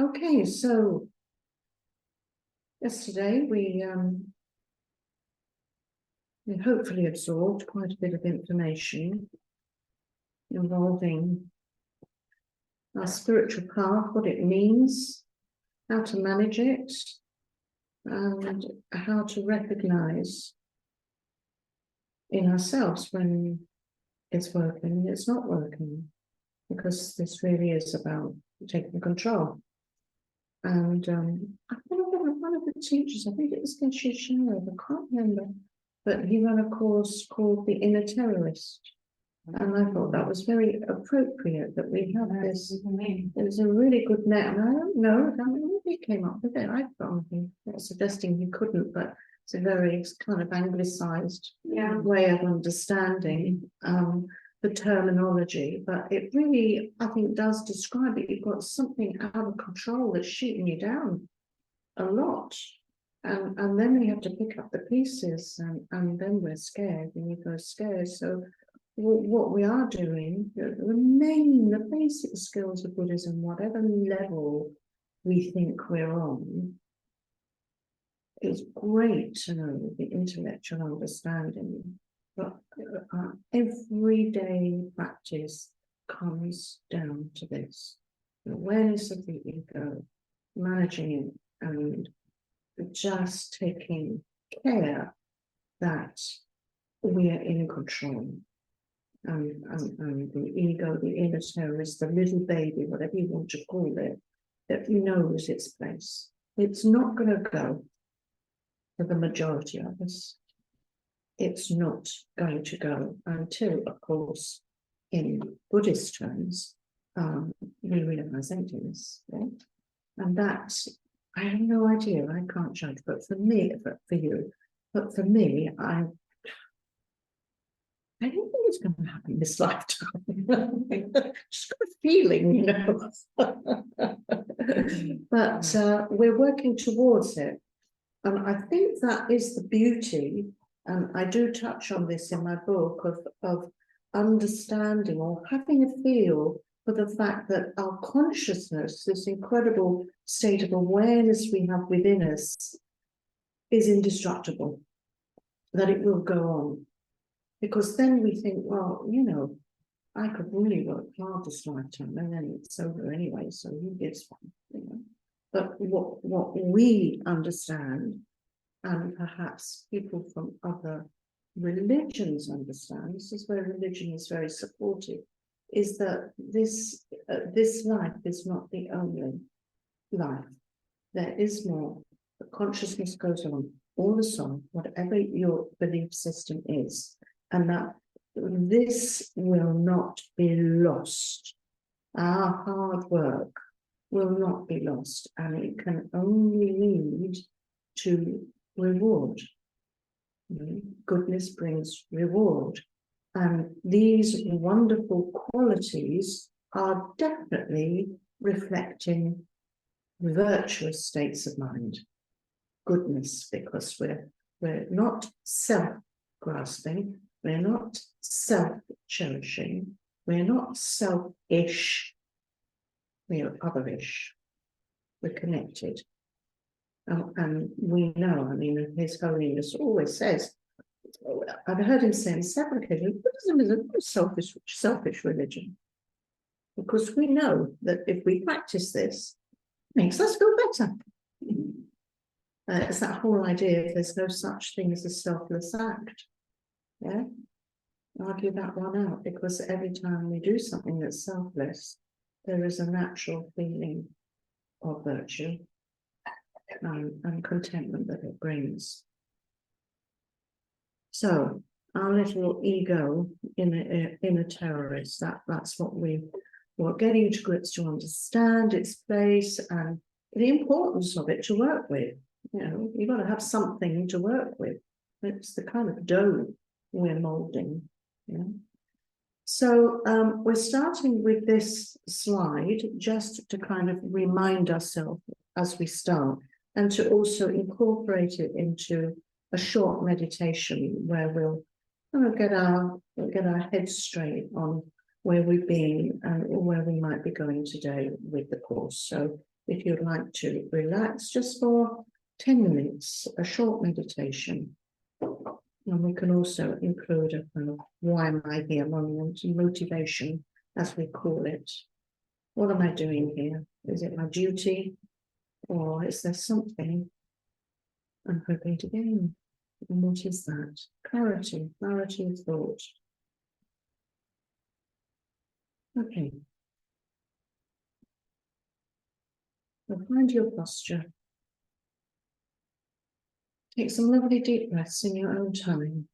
Okay, so yesterday we hopefully absorbed quite a bit of information involving our spiritual path, what it means, how to manage it, and how to recognize in ourselves when it's working and it's not working, because this really is about taking control. And I think one of the teachers, I think it was Geshe Sharov, I can't remember, but he ran a course called The Inner Terrorist. And I thought that was very appropriate that we have this. It was a really good net, and I don't know, maybe he came up with it. I thought not suggesting he couldn't, but it's a very kind of anglicized way of understanding the terminology. But it really, I think, does describe it. You've got something out of control that's shooting you down a lot. And then we have to pick up the pieces, and then we're scared, and you go scared. So what we are doing, the basic skills of Buddhism, whatever level we think we're on, it's great to know the intellectual understanding, but everyday practice comes down to this: the awareness of the ego, managing it, and just taking care that we are in control. And the ego, the inner terrorist, the little baby, whatever you want to call it, that knows its place. It's not going to go for the majority of us. It's not going to go until, of course, in Buddhist terms, we realize emptiness. Right? And that, I have no idea, I can't judge, but for me, for you, but for me, I don't think it's going to happen this lifetime. Just got a feeling, you know. But we're working towards it. And I think that is the beauty, and I do touch on this in my book, of understanding or having a feel for the fact that our consciousness, this incredible state of awareness we have within us, is indestructible, that it will go on. Because then we think, well, you know, I could really work hard this lifetime, and then it's over anyway, so who gives one, you know? But what we understand, and perhaps people from other religions understand, this is where religion is very supportive, is that this life is not the only life. There is more. The consciousness goes on all the time, whatever your belief system is. And that this will not be lost. Our hard work will not be lost, and it can only lead to reward. Goodness brings reward. And these wonderful qualities are definitely reflecting virtuous states of mind. Goodness, because we're not self-grasping, we're not self-cherishing, we're not selfish, we are otherish, we're connected. And we know, I mean, His Holiness always says, I've heard him say on several occasions, Buddhism is a very selfish religion. Because we know that if we practice this, it makes us feel better. It's that whole idea, there's no such thing as a selfless act. Yeah, argue that one out, because every time we do something that's selfless, there is a natural feeling of virtue and contentment that it brings. So our little ego in a terrorist, that's what we're getting to grips to understand its place and the importance of it to work with. You know, you've got to have something to work with. It's the kind of dough we're molding. You know? So we're starting with this slide just to kind of remind ourselves as we start, and to also incorporate it into a short meditation where we'll kind of get our heads straight on where we've been and where we might be going today with the course. So if you'd like to relax just for 10 minutes, a short meditation. And we can also include a kind of why am I here moment, motivation, as we call it. What am I doing here? Is it my duty? Or is there something I'm hoping to gain? And what is that? Clarity, clarity of thought. Okay. So find your posture. Take some lovely deep breaths in your own time.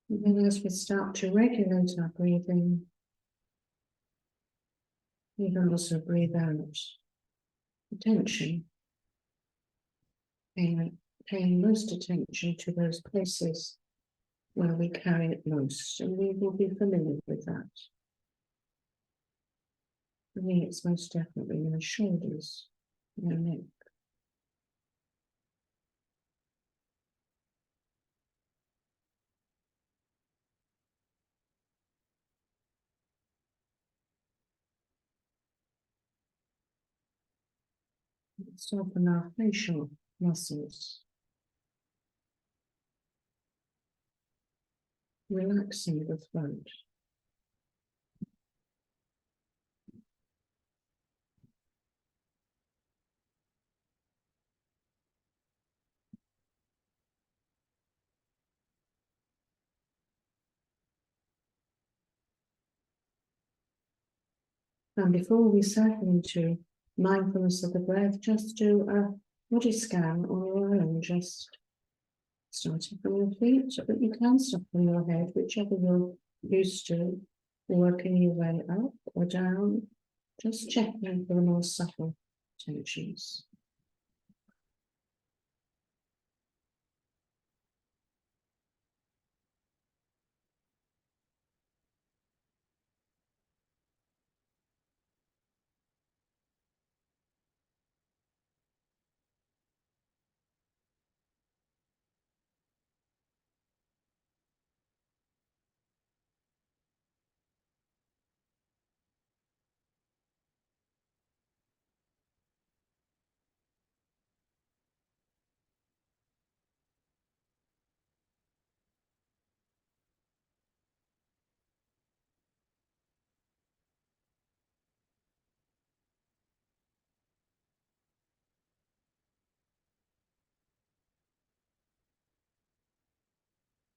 And then as we start to regulate our breathing, you can also breathe out attention, paying most attention to those places where we carry it most, and we will be familiar with that. For me, it's most definitely in the shoulders, in the neck. Let's open our facial muscles, relaxing the throat. And before we settle into mindfulness of the breath, just do a body scan on your own, just starting from your feet, but you can start from your head, whichever you're used to, working your way up or down, just checking for the more subtle tensions.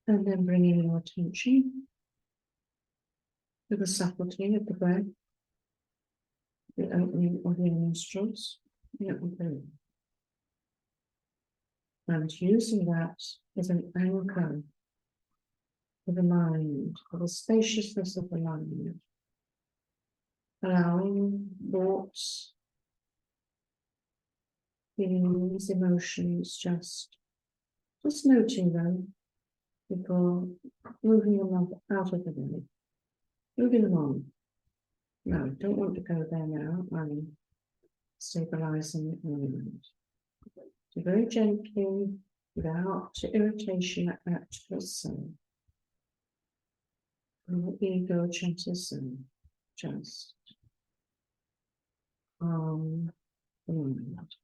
And then bringing your attention to the subtlety of the breath, the opening of your nostrils, the opening. And using that as an anchor for the mind, for the spaciousness of the mind, allowing thoughts, feelings, emotions, just noting them before moving them out of the belly, moving them on. No, don't want to go there now. I'm stabilizing the mind. So very gently, without irritation at yourself. No ego chatters, just calm the mind.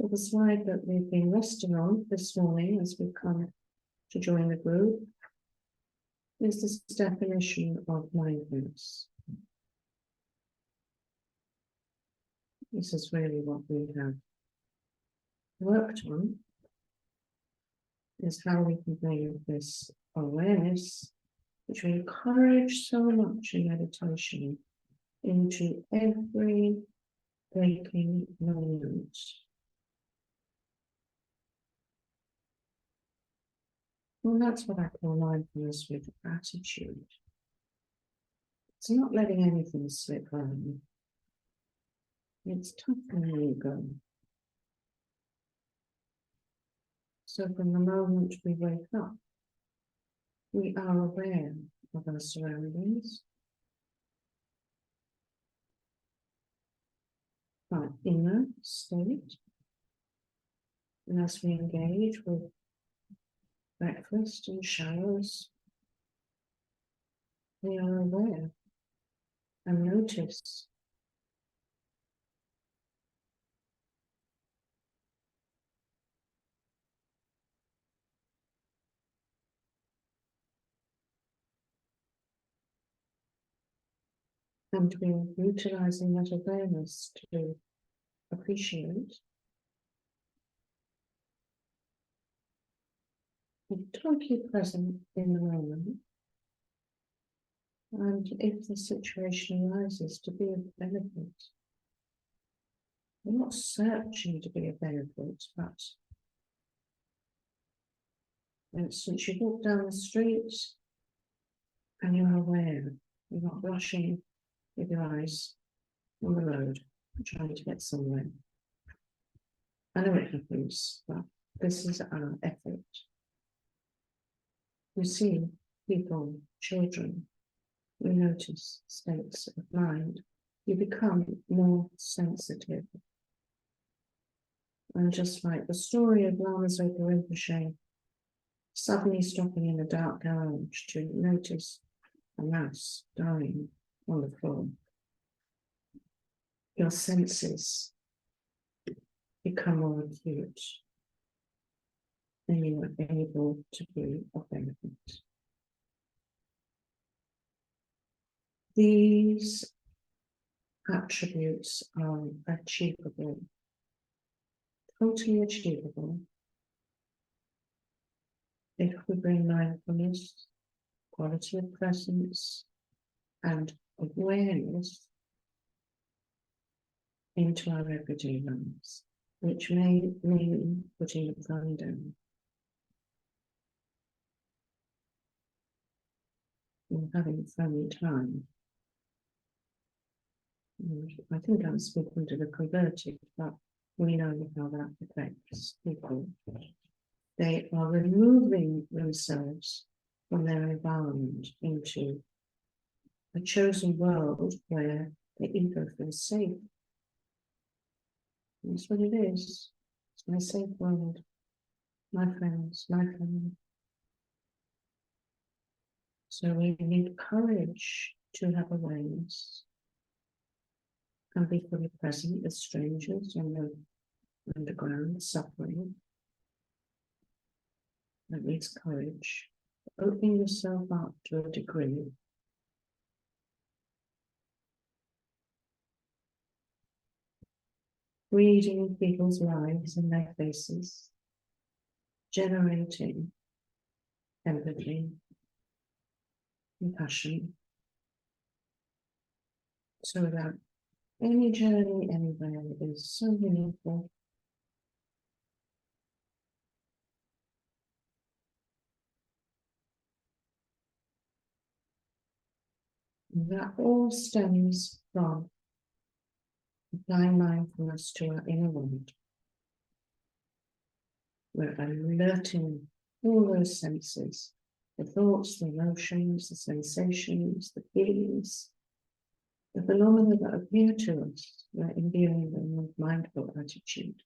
So the slide that we've been resting on this morning as we've come to join the group is this definition of mindfulness. This is really what we have worked on, is how we can bring this awareness, which we encourage so much in meditation, into every waking moment. Well, that's what I call mindfulness with attitude. It's not letting anything slip by. It's toughening the ego. So from the moment we wake up, we are aware of our surroundings, our inner state, and as we engage with breakfast and showers, we are aware and notice. And we're utilizing that awareness to appreciate, be totally present in the moment, and if the situation arises, to be of benefit. We're not searching to be of benefit, but for instance, you walk down the street and you're aware, you're not rushing with your eyes on the road, trying to get somewhere. I know it happens, but this is our effort. You see people, children, you notice states of mind, you become more sensitive. And just like the story of Lama Zopa Rinpoche, suddenly stopping in a dark garage to notice a mouse dying on the floor. Your senses become more acute, and you are able to be of benefit. These attributes are achievable, totally achievable, if we bring mindfulness, quality of presence, and awareness into our everyday lives, which may mean putting the phone down and having family time. And I think I'm speaking to the converted, but we know how that affects people. They are removing themselves from their environment into a chosen world where the ego feels safe. That's what it is. It's my safe world. My friends, my family. So we need courage to have awareness and be fully present with strangers on the underground suffering. That needs courage. Opening yourself up to a degree. Reading people's lives and their faces. Generating empathy, compassion. So that any journey anywhere is so meaningful. And that all stems from applying mindfulness to our inner world. We're alerting all those senses, the thoughts, the emotions, the sensations, the feelings, the phenomena that appear to us. We're imbuing them with mindful attitude.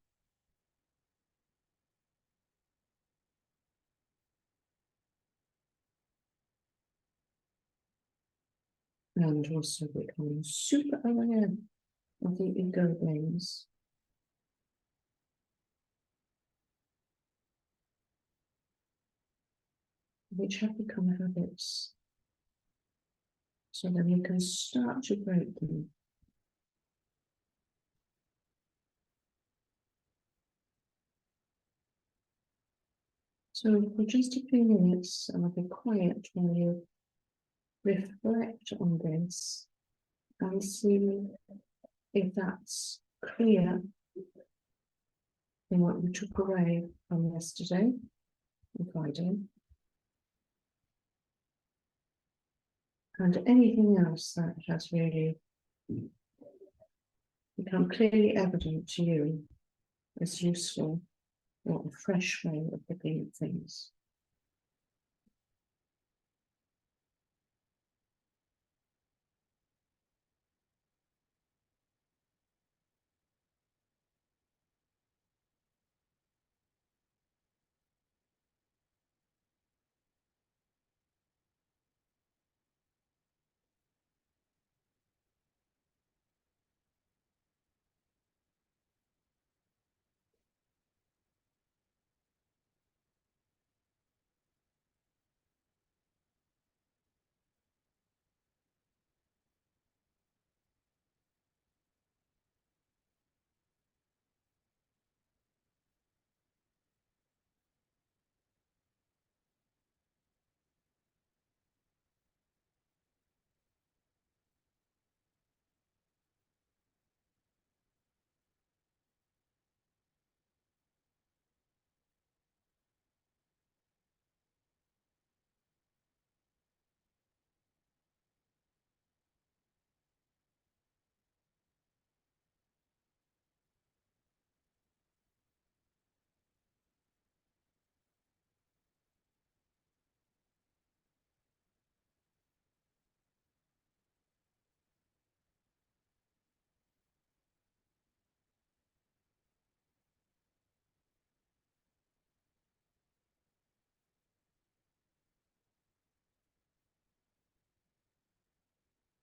And also becoming super aware of the ego blames. which have become habits. So then you can start to break them. So for just a few minutes, and I'll be quiet while you reflect on this and see if that's clear in what you took away from yesterday and Friday. And anything else that has really become clearly evident to you as useful or a fresh way of looking at things.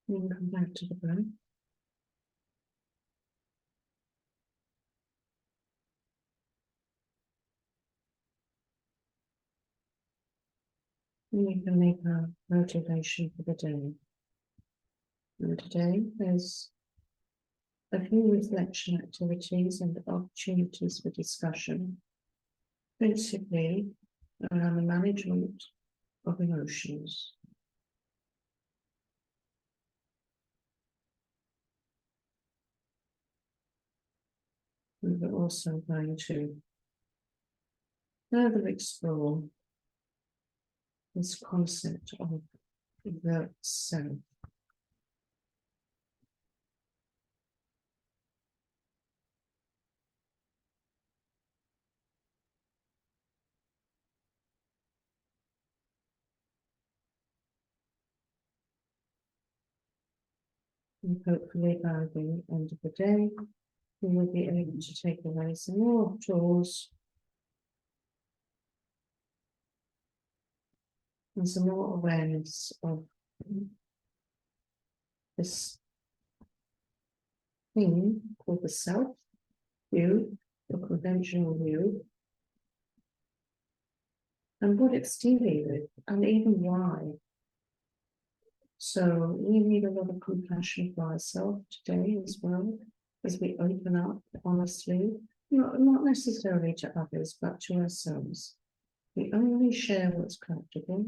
You can come back to the breath. And you can make a motivation for the day. And today there's a few reflection activities and opportunities for discussion, principally around the management of emotions. And we're also going to further explore this concept of the self. And hopefully by the end of the day, we will be able to take away some more tools and some more awareness of this thing called the self view, the conventional view, and what it's dealing with, and even why. So we need a lot of compassion for ourselves today as well, as we open up honestly, not necessarily to others, but to ourselves. We only share what's comfortable,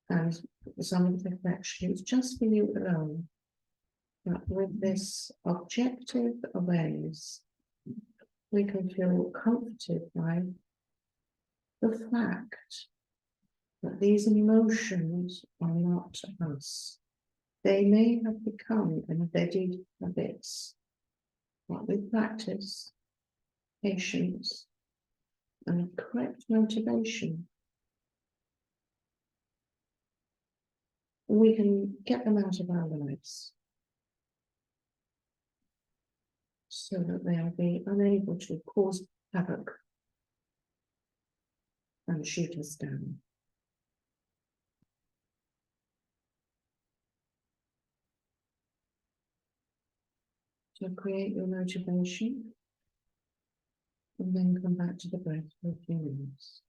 and some of the reflections just for you alone. But with this objective awareness, we can feel comforted by the fact that these emotions are not us. They may have become embedded habits, but with practice, patience, and correct motivation, we can get them out of our lives so that they'll be unable to cause havoc and shoot us down. So create your motivation and then come back to the breath for a few minutes.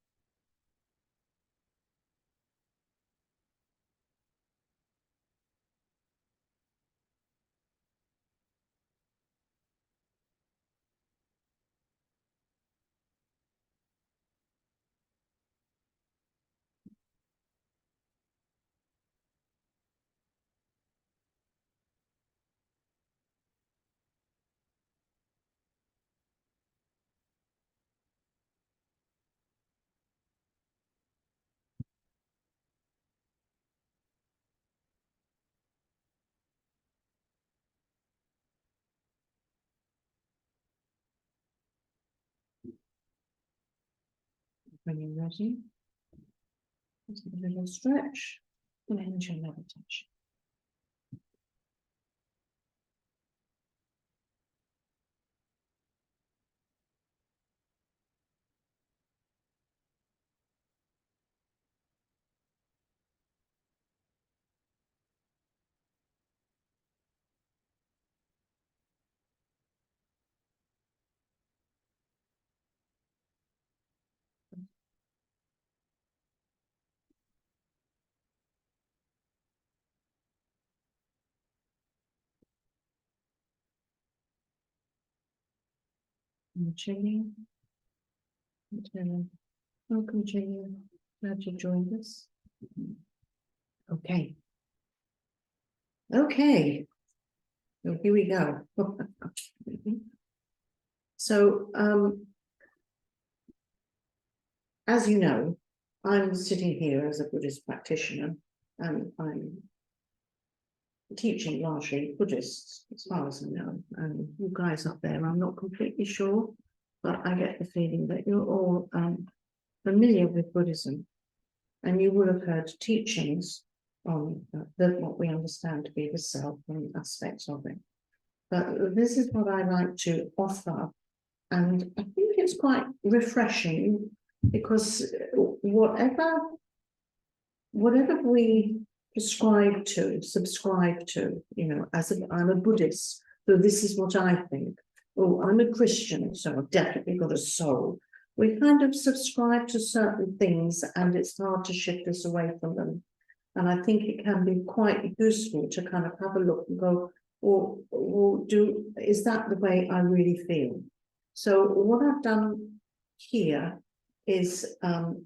when you're ready. Just a little stretch and end your meditation. Continue. Welcome, Jenny. Glad you joined us. Okay. Okay. So here we go. So, as you know, I'm sitting here as a Buddhist practitioner, and I'm teaching largely Buddhists, as far as I know. And you guys up there, I'm not completely sure, but I get the feeling that you're all familiar with Buddhism, and you will have heard teachings on what we understand to be the self and aspects of it. But this is what I like to offer, and I think it's quite refreshing, because whatever we subscribe to, you know, I'm a Buddhist, so this is what I think. Oh, I'm a Christian, so I've definitely got a soul. We kind of subscribe to certain things, and it's hard to shift us away from them. And I think it can be quite useful to kind of have a look and go, is that the way I really feel? So what I've done here is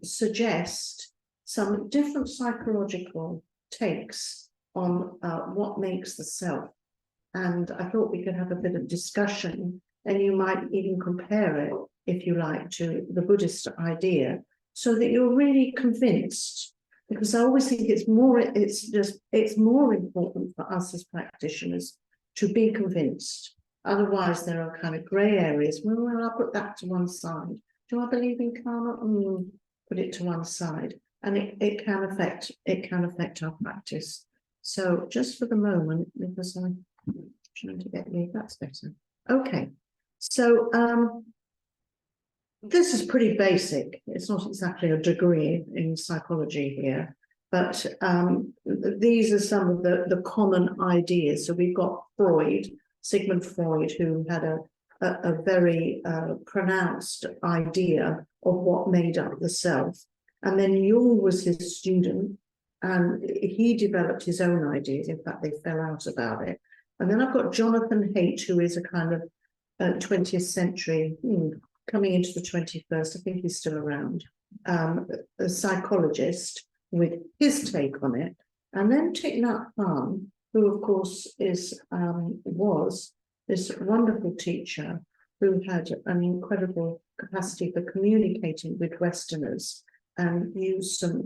suggest some different psychological takes on what makes the self. And I thought we could have a bit of discussion, and you might even compare it, if you like, to the Buddhist idea, so that you're really convinced. Because I always think it's more important for us as practitioners to be convinced. Otherwise, there are kind of grey areas. Well, I'll put that to one side. Do I believe in karma? Put it to one side, and it can affect our practice. So just for the moment, because I'm trying to get me, that's better. Okay, so this is pretty basic. It's not exactly a degree in psychology here, but these are some of the common ideas. So we've got Freud, Sigmund Freud, who had a very pronounced idea of what made up the self. And then Jung was his student, and he developed his own ideas. In fact, they fell out about it. And then I've got Jonathan Haidt, who is a kind of 20th century, coming into the 21st, I think he's still around, a psychologist with his take on it. And then Thich Nhat Hanh, who of course was this wonderful teacher who had an incredible capacity for communicating with Westerners, and used some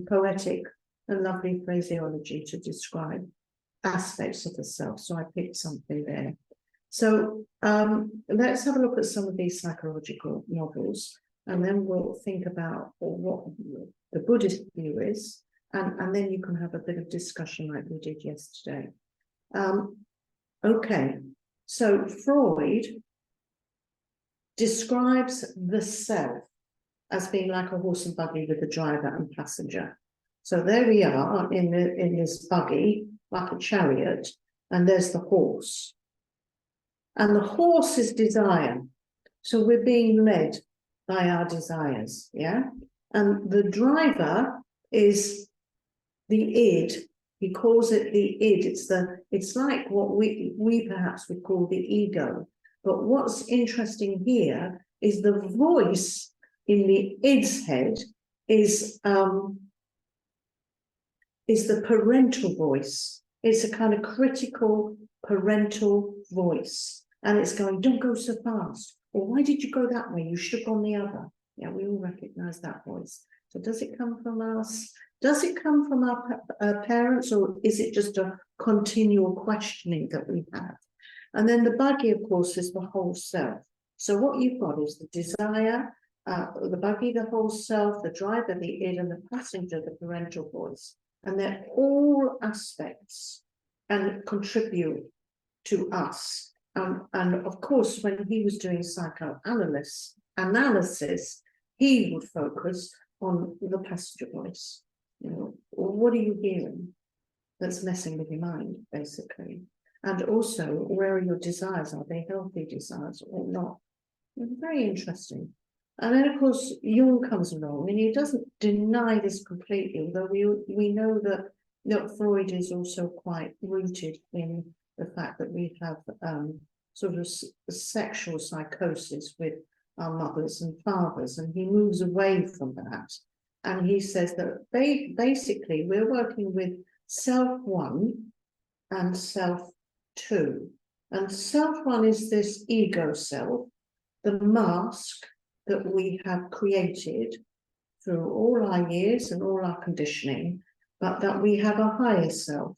poetic and lovely phraseology to describe aspects of the self. So I picked something there. So let's have a look at some of these psychological models, and then we'll think about what the Buddhist view is, and then you can have a bit of discussion like we did yesterday. Okay, so Freud describes the self as being like a horse and buggy with a driver and passenger. So there we are in this buggy, like a chariot, and there's the horse. And the horse is desire. So we're being led by our desires, yeah? And the driver is the id. He calls it the id. It's like what we perhaps would call the ego. But what's interesting here is the voice in the id's head is the parental voice. It's a kind of critical parental voice. And it's going, don't go so fast. Or why did you go that way? You should have gone the other. Yeah, we all recognize that voice. So does it come from us? Does it come from our parents, or is it just a continual questioning that we have? And then the buggy, of course, is the whole self. So what you've got is the desire, the buggy, the whole self, the driver, the id, and the passenger, the parental voice. And they're all aspects and contribute to us. And of course, when he was doing psychoanalysis, he would focus on the passenger voice. You know, what are you hearing that's messing with your mind, basically? And also, where are your desires? Are they healthy desires or not? Very interesting. And then, of course, Jung comes along, and he doesn't deny this completely, although we know that Freud is also quite rooted in the fact that we have sort of sexual psychosis with our mothers and fathers, and he moves away from that. And he says that basically we're working with self one and self two. And self one is this ego self, the mask that we have created through all our years and all our conditioning, but that we have a higher self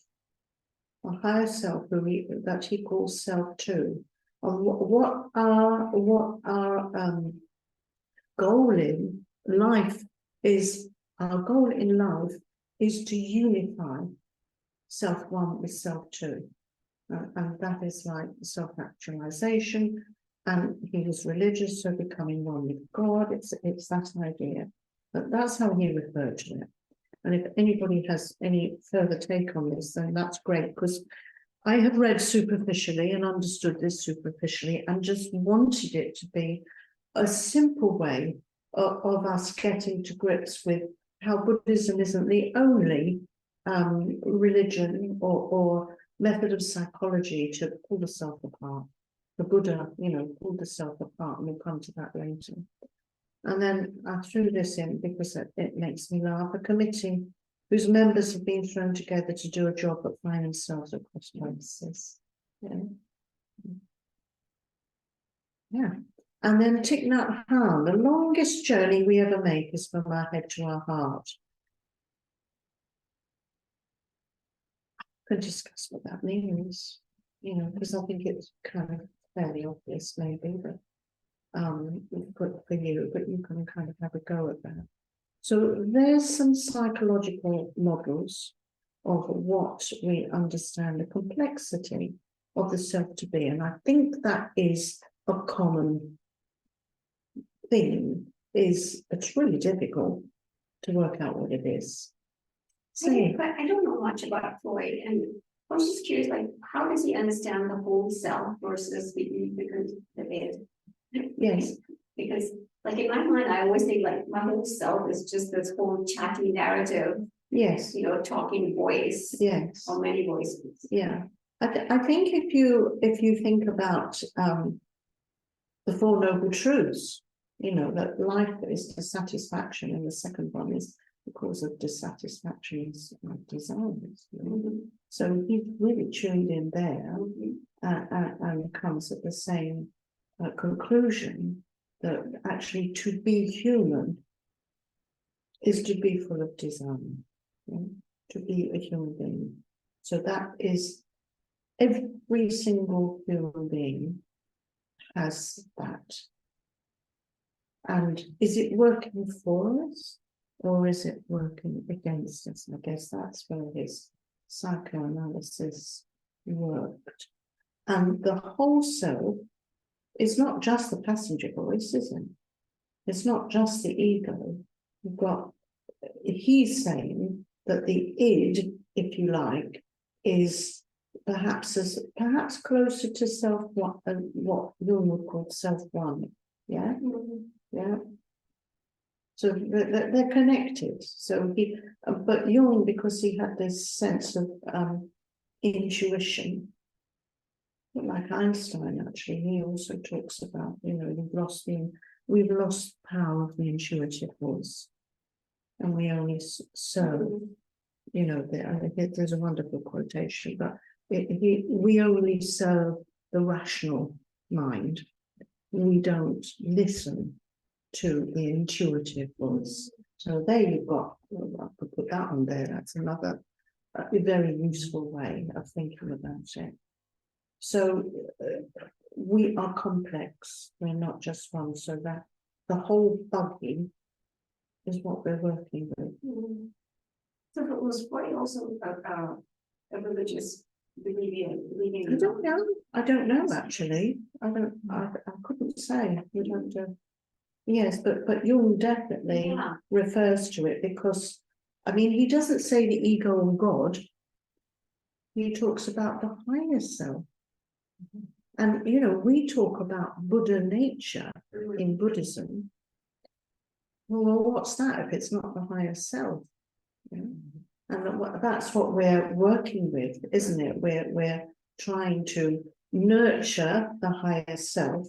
that he calls self two. And what our goal in life is, our goal in life is to unify self one with self two. And that is like self-actualization. And he was religious, so becoming one with God. It's that idea. But that's how he referred to it. And if anybody has any further take on this, then that's great, because I have read superficially and understood this superficially and just wanted it to be a simple way of us getting to grips with how Buddhism isn't the only religion or method of psychology to pull the self apart. The Buddha, pulled the self apart, and we'll come to that later. And then I threw this in because it makes me laugh. A committee whose members have been thrown together to do a job at finding selves across places. Yeah. And then Thich Nhat Hanh, the longest journey we ever make is from our head to our heart. Could discuss what that means, because I think it's kind of fairly obvious, maybe, but for you, but you can kind of have a go at that. So there's some psychological models of what we understand the complexity of the self to be, and I think that is a common theme. It's really difficult to work out what it is. But I don't know much about Freud, and I was just curious, like, how does he understand the whole self versus the id? Yes. Because, like, in my mind, I always think, like, my whole self is just this whole chatty narrative. Yes. Talking voice. Yes. Or many voices. Yeah. I think if you think about the Four Noble Truths, that life is dissatisfaction, and the second one is the cause of dissatisfaction is desires. So he's really tuned in there, and comes at the same conclusion that actually to be human is to be full of desire, to be a human being. So that is, every single human being has that. And is it working for us, or is it working against us? I guess that's where his psychoanalysis worked. And the whole self is not just the passenger voice, is it? It's not just the ego. He's saying that the id, if you like, is perhaps closer to self one, what Jung would call self one. Yeah. Yeah. So they're connected. So but Jung, because he had this sense of intuition, like Einstein, actually, he also talks about, we've lost power of the intuitive voice, and we only serve, there's a wonderful quotation, but we only serve the rational mind. We don't listen to the intuitive voice. So there you've got, I could put that on there, that's another very useful way of thinking about it. So we are complex, we're not just one, so that the whole buggy is what we're working with. So it was Freud also a religious believing. I don't know. I don't know actually. I couldn't say. We don't do. Yes, but Jung definitely refers to it because, I mean, he doesn't say the ego and God. He talks about the higher self. And, you know, we talk about Buddha nature in Buddhism. Well, what's that if it's not the higher self? You know? And that's what we're working with, isn't it? We're trying to nurture the higher self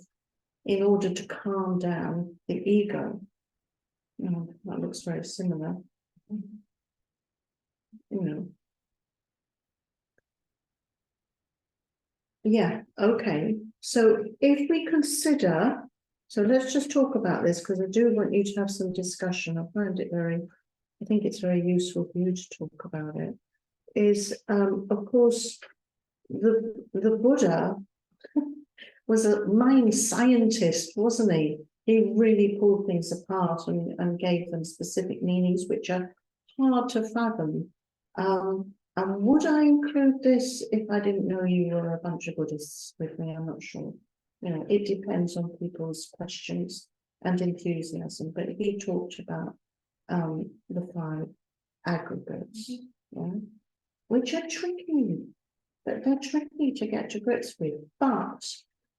in order to calm down the ego. You know, that looks very similar. You know. Yeah, okay. So if we consider, so let's just talk about this because I do want you to have some discussion. I think it's very useful for you to talk about it. Is of course the Buddha was a mind scientist, wasn't he? He really pulled things apart and gave them specific meanings which are hard to fathom. And would I include this if I didn't know you were a bunch of Buddhists with me? I'm not sure. You know, it depends on people's questions and enthusiasm. But he talked about the 5 aggregates, yeah, which are tricky. But they're tricky to get to grips with. But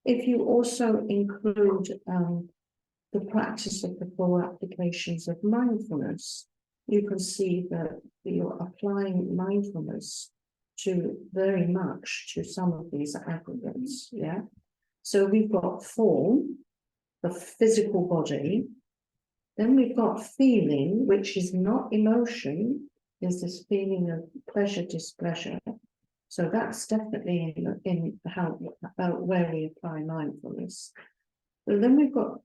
if you also include the practice of the 4 applications of mindfulness, you can see that you're applying mindfulness to very much to some of these aggregates. Yeah. So we've got form, the physical body. Then we've got feeling, which is not emotion, is this feeling of pleasure, displeasure. So that's definitely in how where we apply mindfulness. But then we've got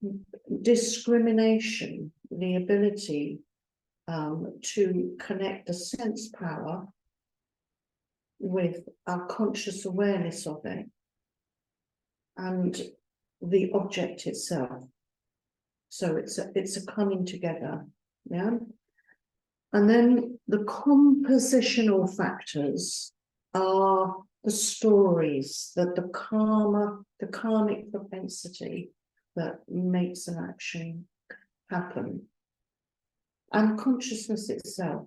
discrimination, the ability to connect the sense power with our conscious awareness of it and the object itself. So it's a coming together, yeah. And then the compositional factors are the stories, that the karmic propensity that makes an action happen. And consciousness itself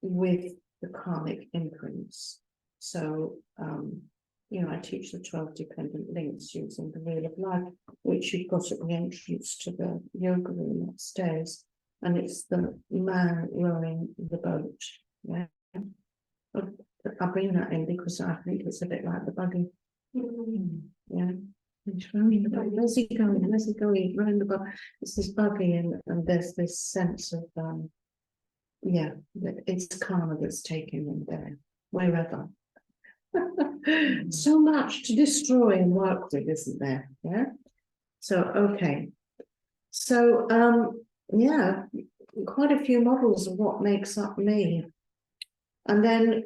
with the karmic imprints. So, you know, I teach the 12 dependent links using the Wheel of Life, which you've got at the entrance to the yoga room upstairs. And it's the man rowing the boat. Yeah. I bring that in because I think it's a bit like the buggy. Yeah. He's rowing the boat. Where's he going? Where's he going? Rowing the boat. It's this buggy, and there's this sense of yeah, it's karma that's taking them there, wherever. So much to destroy and work with, isn't there? Yeah. So okay. So yeah, quite a few models of what makes up me. And then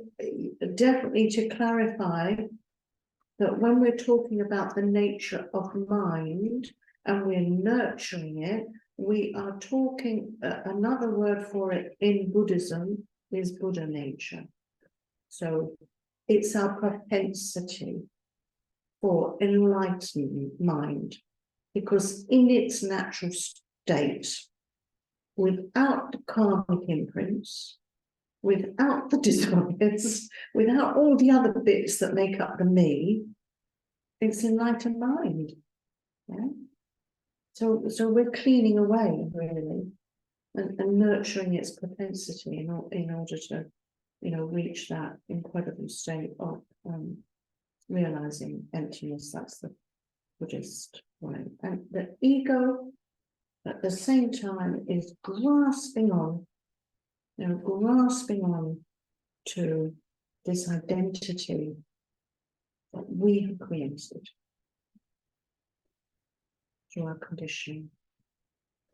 definitely to clarify that when we're talking about the nature of mind and we're nurturing it, we are talking, another word for it in Buddhism is Buddha nature. So it's our propensity for enlightened mind, because in its natural state, without the karmic imprints, without the desires, without all the other bits that make up the me, it's enlightened mind. Yeah? So we're cleaning away, really, and nurturing its propensity in order to, you know, reach that incredible state of realizing emptiness. That's the Buddhist way. And the ego, at the same time, is grasping on, you know, grasping on to this identity that we have created through our conditioning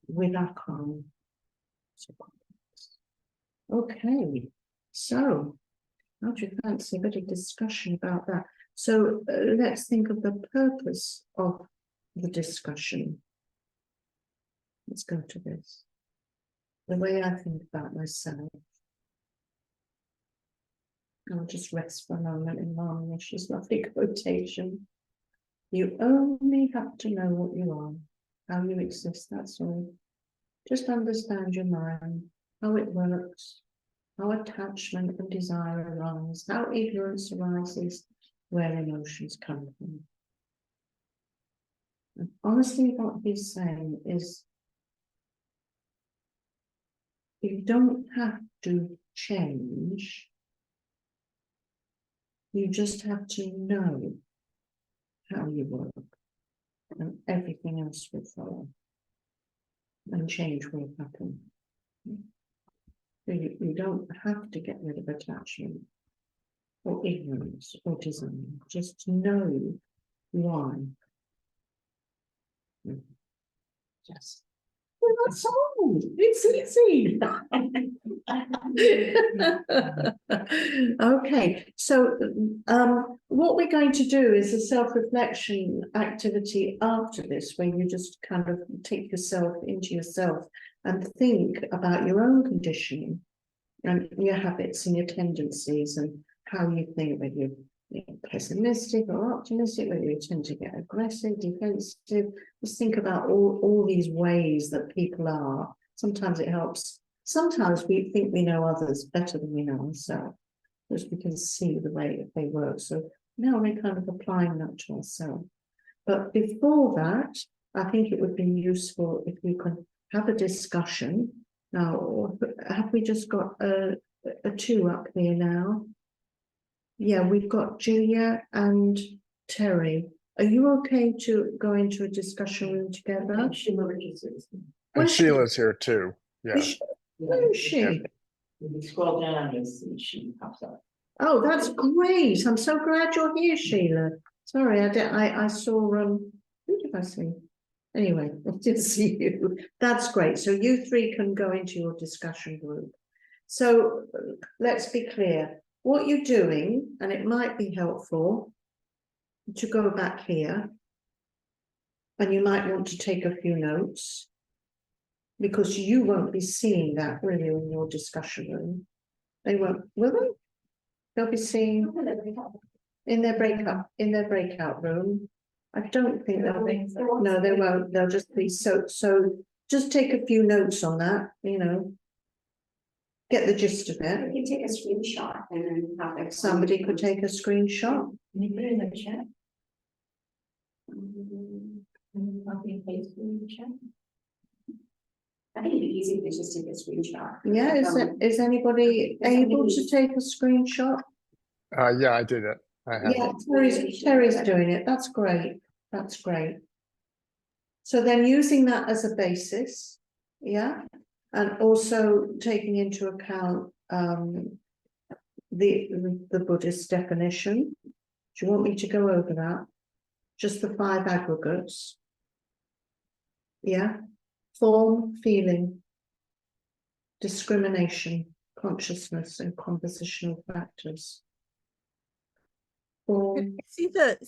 with our karma. Okay, so how do you fancy a bit of discussion about that? So let's think of the purpose of the discussion. Let's go to this. The way I think about myself. I'll just rest for a moment in Harmonious lovely quotation. You only have to know what you are, how you exist, that's all. Just understand your mind, how it works, how attachment and desire arise, how ignorance arises, where emotions come from. And honestly, what he's saying is, you don't have to change, you just have to know how you work, and everything else will follow, and change will happen. You don't have to get rid of attachment or ignorance or desire, just know why. Yes. Well, that's all. It's easy. Okay, so what we're going to do is a self-reflection activity after this, where you just kind of take yourself into yourself and think about your own conditioning and your habits and your tendencies and how you think, whether you're pessimistic or optimistic, whether you tend to get aggressive, defensive. Just think about all these ways that people are. Sometimes it helps. Sometimes we think we know others better than we know ourselves, because we can see the way that they work. So now we're kind of applying that to ourselves. But before that, I think it would be useful if we can have a discussion. Now, have we just got a two up here now? Yeah, we've got Julia and Terry. Are you okay to go into a discussion room together? And Where's she? Sheila's here too. Yeah. Where is she? Yeah. If you scroll down, you'll see she pops up. Oh, that's great. I'm so glad you're here, Sheila. Sorry, I saw, who did I see? Anyway, I did see you. That's great. So you three can go into your discussion group. So let's be clear. What you're doing, and it might be helpful to go back here, and you might want to take a few notes, because you won't be seeing that, will you, in your discussion room? They won't, will they? They'll be seeing in their breakout room. I don't think they'll be, no, they won't, they'll just be so just take a few notes on that, you know. Get the gist of it. You can take a screenshot and then have it. Somebody could take a screenshot. Can you put it in the chat? Copy and paste in the chat. I think it'd be easy to just take a screenshot. Yeah, is anybody able to take a screenshot? Yeah, I did it. I have Yeah, it. Terry's doing it. That's great. That's great. So then using that as a basis, yeah, and also taking into account the Buddhist definition. Do you want me to go over that? Just the 5 aggregates. Yeah. Form, feeling, discrimination, consciousness, and compositional factors. Form. See the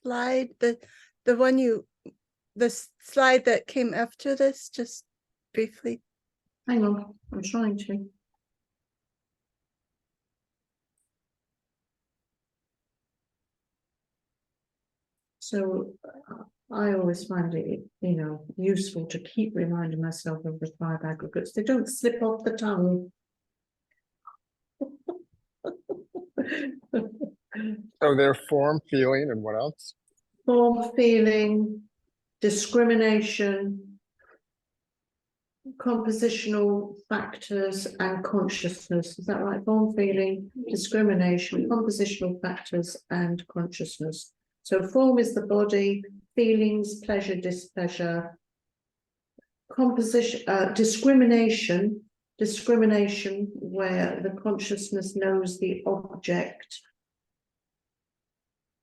slide, the one the slide that came after this, just briefly. Hang on, I'm trying to. So I always find it, you know, useful to keep reminding myself of the 5 aggregates. They don't slip off the tongue. So their form, feeling, and what else? Form, feeling, discrimination, compositional factors, and consciousness. Is that right? Form, feeling, discrimination, compositional factors, and consciousness. So form is the body, feelings, pleasure, displeasure, composition, discrimination, where the consciousness knows the object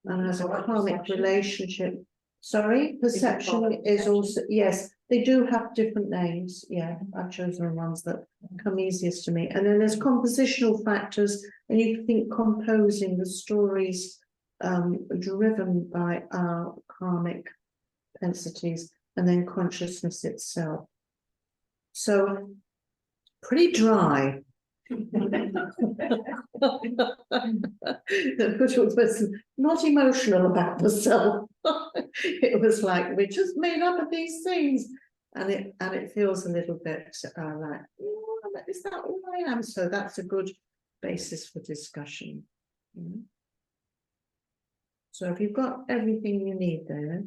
and has a karmic relationship. Sorry, perception is also, yes, they do have different names. Yeah, I've chosen the ones that come easiest to me. And then there's compositional factors, and you think composing the stories driven by our karmic densities. and then consciousness itself. So pretty dry. The Buddha was not emotional about the self. It was like, we're just made up of these things. And it feels a little bit like, is that all I am? So that's a good basis for discussion. So if you've got everything you need there.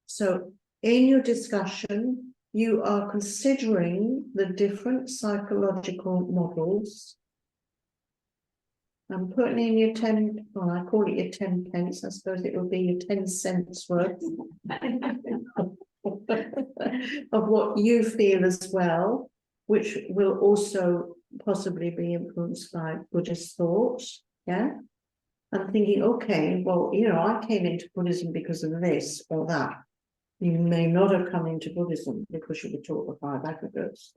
So in your discussion, you are considering the different psychological models. I'm putting in your 10, well, I call it your 10 pence. I suppose it will be your 10 cents worth of what you feel as well, which will also possibly be influenced by Buddhist thought. Yeah. I'm thinking, okay, well, I came into Buddhism because of this or that. You may not have come into Buddhism because you were taught the 5 aggregates.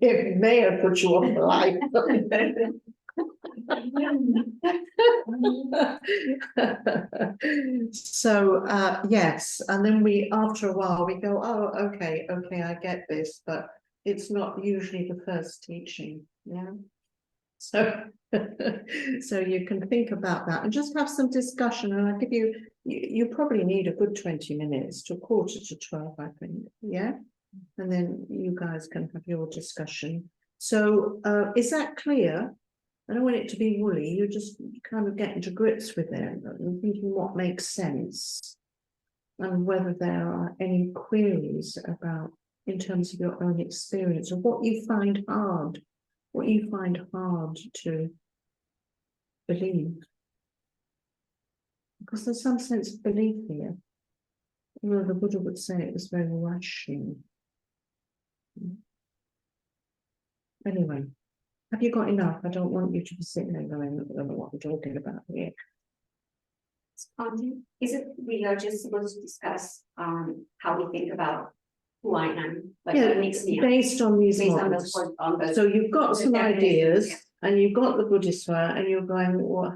It may have put you off the life. So yes, and then after a while we go, oh, okay, I get this, but it's not usually the first teaching. Yeah. So so you can think about that and just have some discussion, and I'll give you probably need a good 20 minutes to 11:45, I think. Yeah. And then you guys can have your discussion. So is that clear? I don't want it to be woolly. You just kind of getting to grips with it and thinking what makes sense, and whether there are any queries about, in terms of your own experience, or what you find hard to believe. Because there's some sense of belief here. Although the Buddha would say it was very rational. Anyway. Have you got enough? I don't want you to be sitting there going, I don't know what we're talking about here. Is it we are just supposed to discuss how we think about who I am, like what makes me up, based on these based on models. those, So you've got some ideas, yeah. and you've got the Buddhist way, and you're going, well,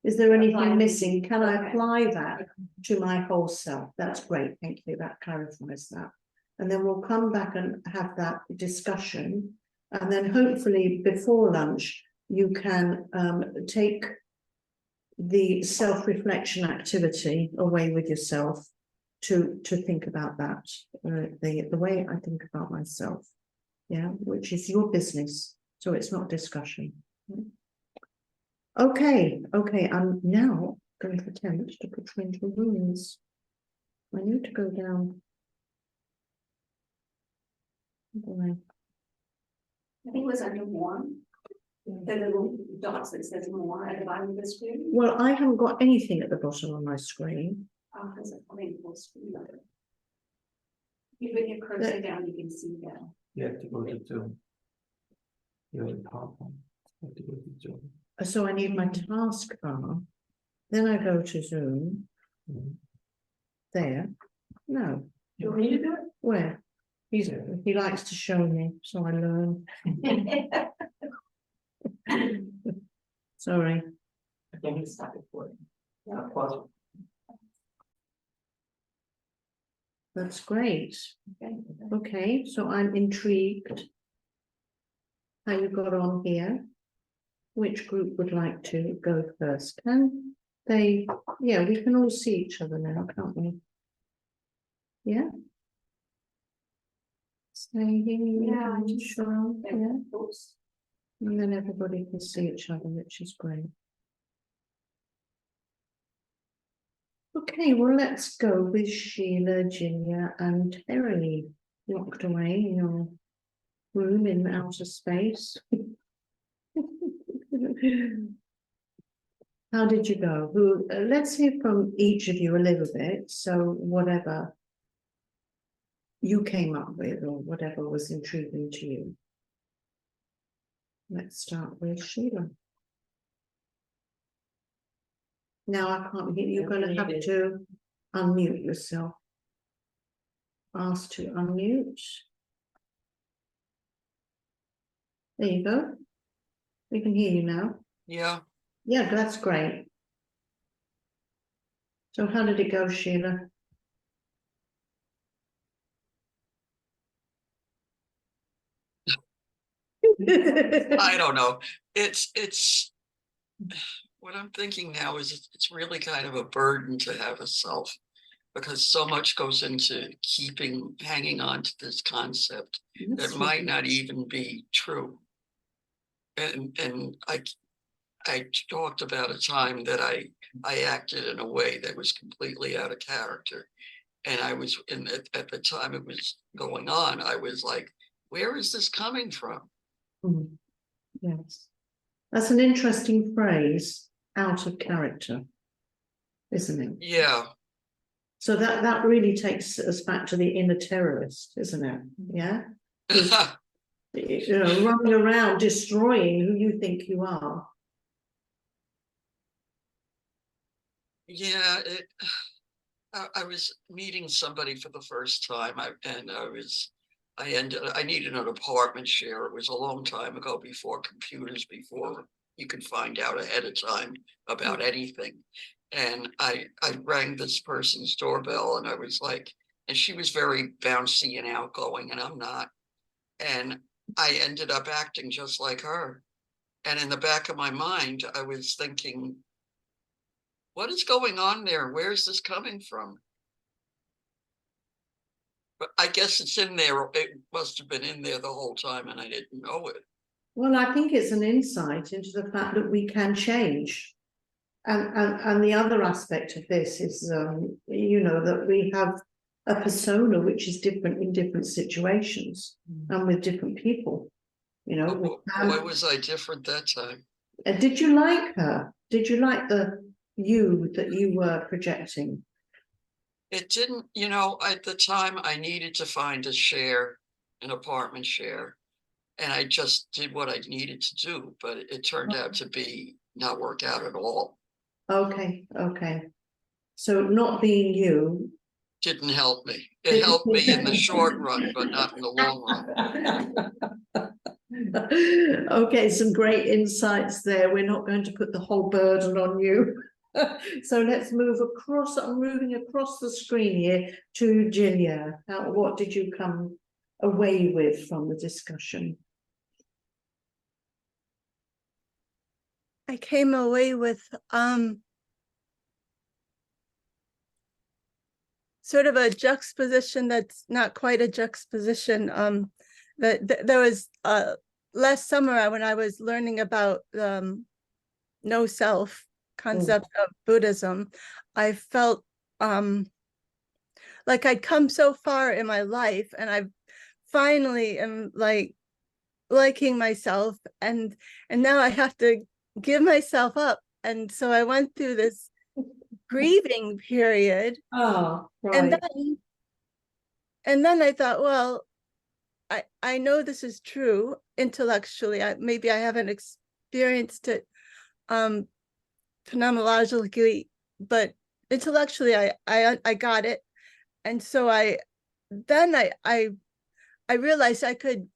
is there anything Apply. missing? Can I Okay. apply that to my whole self? That's great, thank you, that clarifies that. And then we'll come back and have that discussion. And then hopefully before lunch, you can take the self-reflection activity away with yourself to think about that, the way I think about myself, yeah, which is your business. So it's not discussion. Okay, I'm now going to attempt to put you into rooms. I need to go down. Bye. I think it was under more. The little dots that says more at the bottom of the screen. Well, I haven't got anything at the bottom of my screen. There's a blank full screen. You bring your cursor down, you can see that. You have to go to Zoom. You're in PowerPoint. You have to go to Zoom. So I need my taskbar. Then I go to Zoom. There. No. You want me to do it? Where? He likes to show me, so I learn. Sorry. I think it's not recording. Yeah, pause. That's great. Okay. Okay, so I'm intrigued how you got on here. Which group would like to go first? Can they, yeah, we can all see each other now, can't we? Yeah. Stay here, Yeah, and just- show, yeah, Oops. and then everybody can see each other, which is great. Okay, well, let's go with Sheila, Ginia, and Terry, locked away in your room in outer space. How did you go? Let's hear from each of you a little bit. So whatever you came up with or whatever was intriguing to you. Let's start with Sheila. Now I can't hear you. You're going to have to unmute yourself. Ask to unmute. There you go. We can hear you now. Yeah, Yeah, that's great. So how did it go, Sheila? I don't know. It's what I'm thinking now is it's really kind of a burden to have a self, because so much goes into hanging on to this concept that might not even be true. And I talked about a time that I acted in a way that was completely out of character. And I was at the time it was going on, I was like, where is this coming from? Mm, yes. That's an interesting phrase, out of character, isn't it? Yeah. So that really takes us back to the inner terrorist, isn't it? Yeah. You know, running around destroying who you think you are. Yeah, I was meeting somebody for the first time, I needed an apartment share. It was a long time ago, before computers, before you could find out ahead of time about anything. And I rang this person's doorbell, and I was like, and she was very bouncy and outgoing, and I'm not. And I ended up acting just like her. And in the back of my mind, I was thinking, what is going on there? Where's this coming from? But I guess it's in there. It must have been in there the whole time and I didn't know it. Well, I think it's an insight into the fact that we can change. And the other aspect of this is, you know, that we have a persona which is different in different situations and with different people. You know, Why was I different that time? Did you like her? Did you like the you that you were projecting? It didn't, you know, at the time I needed to find an apartment share, and I just did what I needed to do, but it turned out to be not work out at all. Okay. So not being you didn't help me. It helped me in the short run, but not in the long run. Okay, some great insights there. We're not going to put the whole burden on you. So let's move across. I'm moving across the screen here to Julia. What did you come away with from the discussion? I came away with sort of a juxtaposition that's not quite a juxtaposition. That there was last summer when I was learning about no self concept of Buddhism, I felt like I'd come so far in my life, and I finally am like liking myself, and now I have to give myself up. And so I went through this grieving period. Oh, right. And then I thought, well, I know this is true intellectually. Maybe I haven't experienced it phenomenologically, but intellectually I got it. And so I realized I could,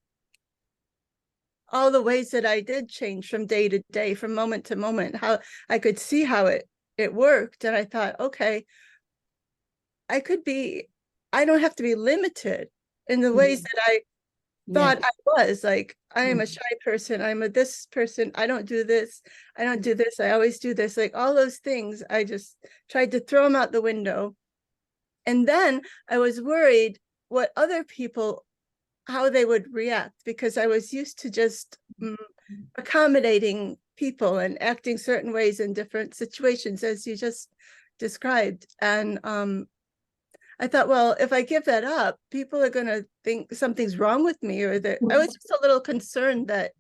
all the ways that I did change from day to day, from moment to moment, how I could see how it worked. And I thought, okay, I don't have to be limited in the ways that I thought I was. Like, I am a shy person, I'm a this person, I don't do this, I don't do this, I always do this. Like all those things, I just tried to throw them out the window. And then I was worried what other people, how they would react, because I was used to just accommodating people and acting certain ways in different situations, as you just described. And I thought, well, if I give that up, people are going to think something's wrong with me, or that I was just a little concerned that,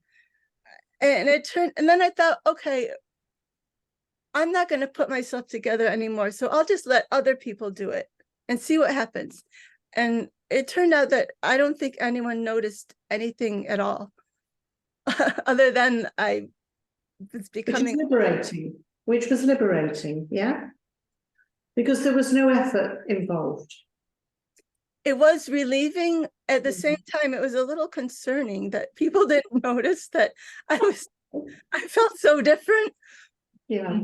and then I thought, okay, I'm not going to put myself together anymore. So I'll just let other people do it and see what happens. And it turned out that I don't think anyone noticed anything at all, other than I was becoming which was liberating, yeah? Because there was no effort involved. It was relieving. At the same time, it was a little concerning that people didn't notice that I felt so different. Yeah.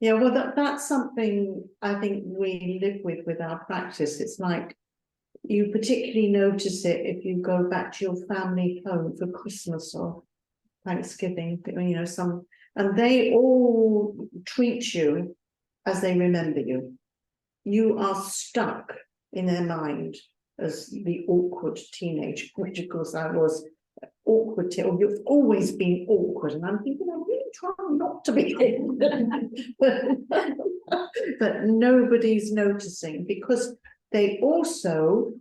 Yeah, well, that's something I think we live with our practice. It's like you particularly notice it if you go back to your family home for Christmas or Thanksgiving, you know, and they all treat you as they remember you. You are stuck in their mind as the awkward teenager, which of course I was awkward, or you've always been awkward, and I'm thinking, I'm really trying not to be. But nobody's noticing because they also,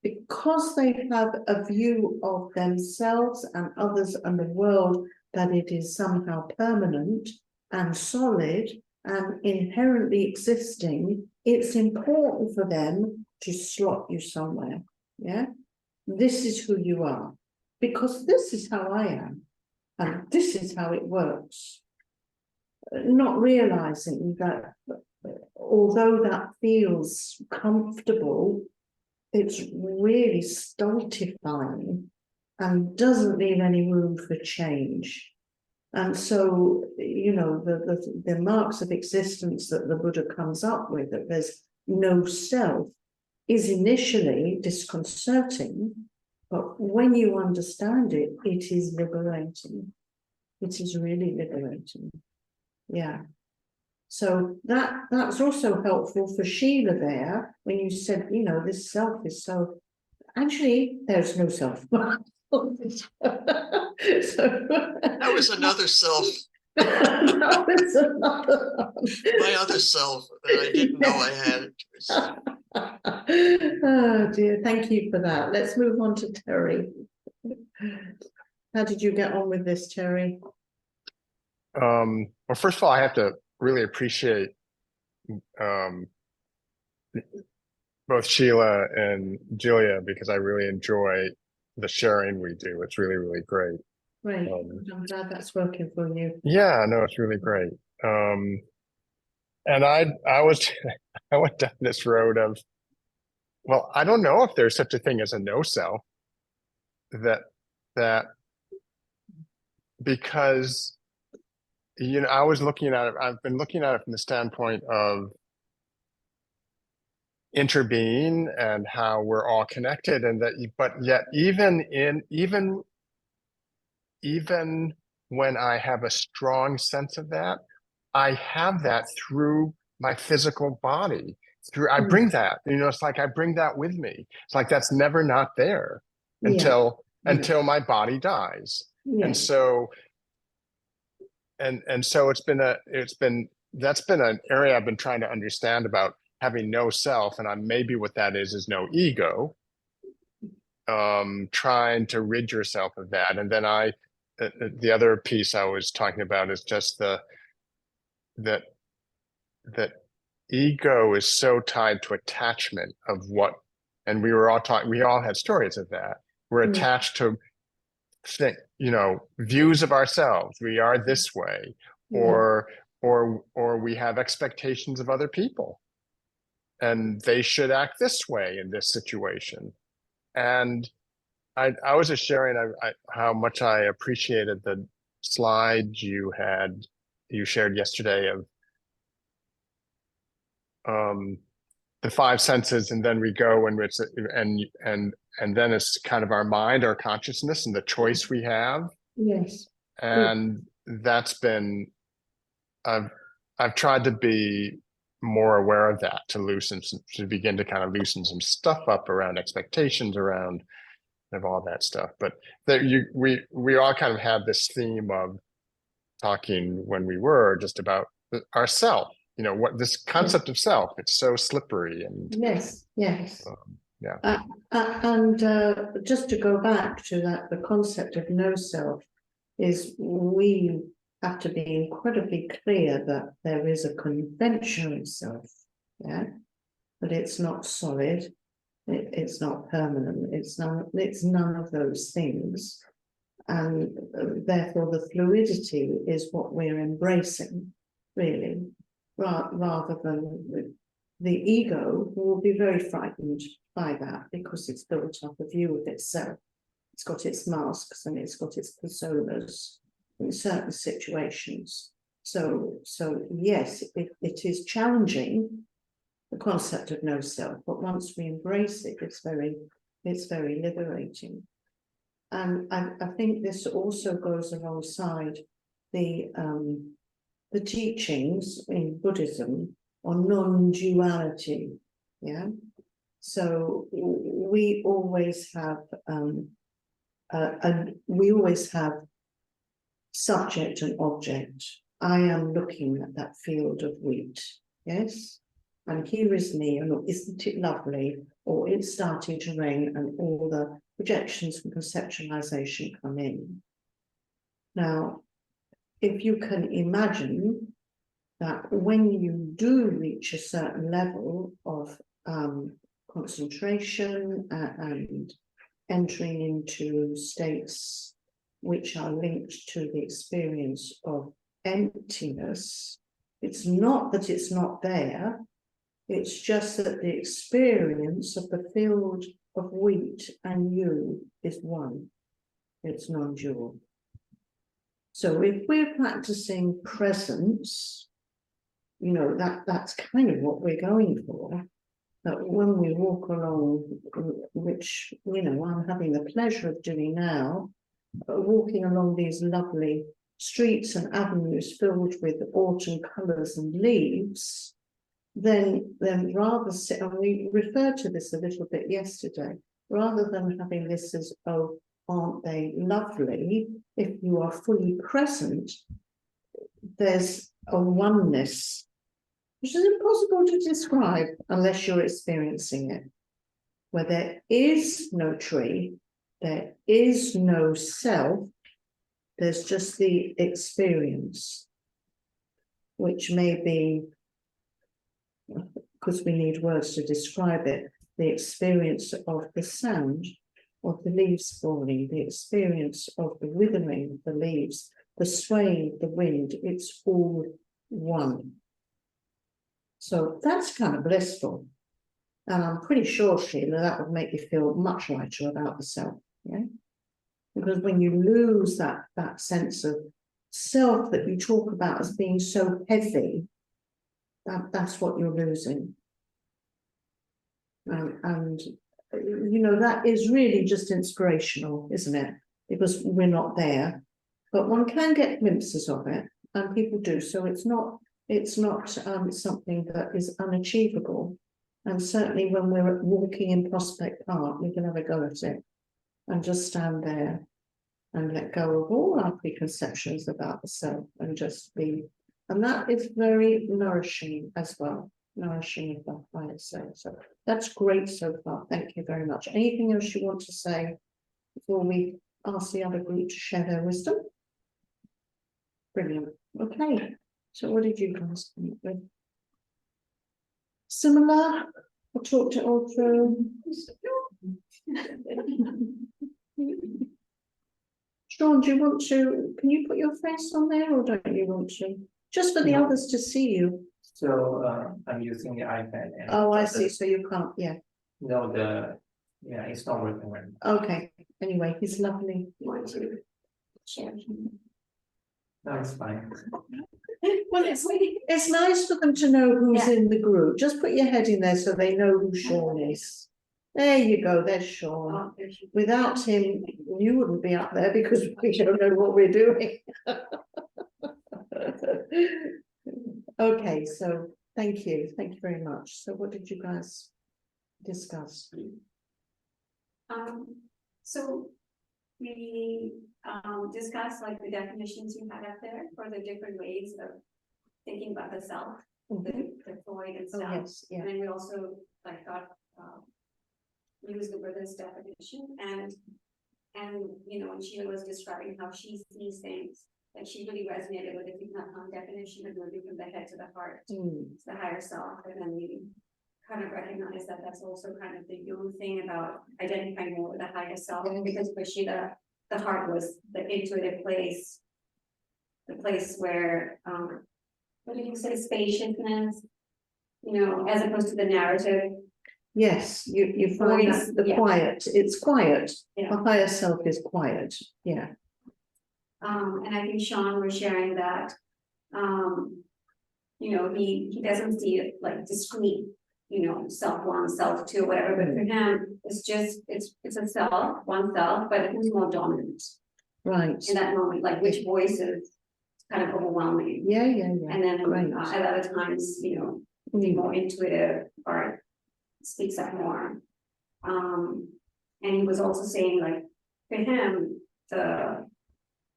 because they have a view of themselves and others and the world that it is somehow permanent and solid and inherently existing, it's important for them to slot you somewhere. Yeah, this is who you are, because this is how I am, and this is how it works. Not realizing that although that feels comfortable, it's really stultifying and doesn't leave any room for change. And so, you know, the marks of existence that the Buddha comes up with, that there's no self, is initially disconcerting, but when you understand it, it is liberating. It is really liberating. Yeah. So that's also helpful for Sheila there, when you said, you know, this self is so, actually, there's no self. That was another self, That was another my other self that I didn't know I had. Oh dear, thank you for that. Let's move on to Terry. How did you get on with this, Terry? Well, first of all, I have to really appreciate both Sheila and Julia, because I really enjoy the sharing we do. It's really, really great. Great, I'm glad that's working for you. Yeah, no, it's really great. And I went down this road of, well, I don't know if there's such a thing as a no self, that because, you know, I was looking at it, I've been looking at it from the standpoint of interbeing and how we're all connected, and that, but yet even when I have a strong sense of that, I have that through my physical body. I bring that, you know, it's like I bring that with me. It's like that's never not there until my body dies. And so that's been an area I've been trying to understand about having no self, and maybe what that is no ego. Trying to rid yourself of that, and then the other piece I was talking about is just that ego is so tied to attachment of what, and we all had stories of that. We're attached to, you know, views of ourselves. We are this way, or we have expectations of other people, and they should act this way in this situation. And I was just sharing how much I appreciated the slide you shared yesterday of the five senses, and then we go and then it's kind of our mind, our consciousness, and the choice we have. Yes. And that's been, I've tried to be more aware of that, to begin to kind of loosen some stuff up around expectations, around of all that stuff. But we all kind of have this theme of talking when we were just about ourself, you know, what this concept of self, it's so slippery. And yes yeah. And just to go back to that, the concept of no self is, we have to be incredibly clear that there is a conventional self, yeah, but it's not solid, it's not permanent, it's none of those things, and therefore the fluidity is what we're embracing, really, rather than the ego will be very frightened by that, because it's built up a view of itself. It's got its masks and it's got its personas in certain situations. So yes, it is challenging, the concept of no self, but once we embrace it, it's very liberating. And I think this also goes alongside the teachings in Buddhism on non-duality. Yeah. So we always have subject and object. I am looking at that field of wheat. Yes. And here is me, and isn't it lovely? Or it's starting to rain, and all the projections and conceptualization come in. Now, if you can imagine that when you do reach a certain level of concentration and entering into states which are linked to the experience of emptiness, it's not that it's not there. It's just that the experience of the field of wheat and you is one. It's non-dual. So if we're practicing presence, you know, that's kind of what we're going for. That when we walk along, which, you know, I'm having the pleasure of doing now, walking along these lovely streets and avenues filled with autumn colours and leaves, then rather, and we referred to this a little bit yesterday, rather than having this as, oh, aren't they lovely? If you are fully present, there's a oneness, which is impossible to describe unless you're experiencing it, where there is no tree, there is no self, there's just the experience, which may be, because we need words to describe it, the experience of the sound of the leaves falling, the experience of the withering of the leaves, the swaying of the wind, it's all one. So that's kind of blissful. And I'm pretty sure, Sheila, that would make you feel much lighter about the self, yeah? Because when you lose that sense of self that you talk about as being so heavy, that's what you're losing. And you know, that is really just inspirational, isn't it? Because we're not there, but one can get glimpses of it, and people do. So it's not something that is unachievable. And certainly when we're walking in Prospect Park, we can have a go at it and just stand there and let go of all our preconceptions about the self and just be. And that is very nourishing as well, nourishing of the higher self. So that's great so far. Thank you very much. Anything else you want to say before we ask the other group to share their wisdom? Brilliant. Okay. So what did you guys come up with? Similar? I talked it all through. Sean, do you want to, can you put your face on there, or don't you want to? Just for the others to see you. So I'm using the iPad. And Oh, I see. So you can't, yeah. No, it's not working right now. Okay. Anyway, he's lovely. Want to share? No, it's fine. Well, it's nice for them to know who's in the group. Just put your head in there so they know who Sean is. There you go. There's Sean. Oh, there she- Without him, you wouldn't be up there because we don't know what we're doing. Okay, so thank you very much. So what did you guys discuss? So we discussed like the definitions you had up there for the different ways of thinking about the self, the Freud and Oh, stuff. yes, yeah. And then we also like thought use the Buddhist definition and you know, when Sheila was describing how she sees things, like she really resonated with the definition of moving from the head to the heart, it's the higher self, and then we kind of recognize that that's also kind of the Jung thing about identifying more with the higher self, because for Sheila, the heart was the intuitive place, the place where what did you say, spaciousness, you know, as opposed to the narrative. Yes, you find Voice, that the yeah. quiet, it's quiet. Yeah. The higher self is quiet, yeah. And I think Sean was sharing that you know, he doesn't see it like discrete, you know, self one, self two, whatever, but for him, it's just, it's a self, one self, but who's more dominant Right. in that moment, like which voice is kind of overwhelming. Yeah. And then Great. at other times, you know, be more intuitive or speaks up more. And he was also saying like, for him, the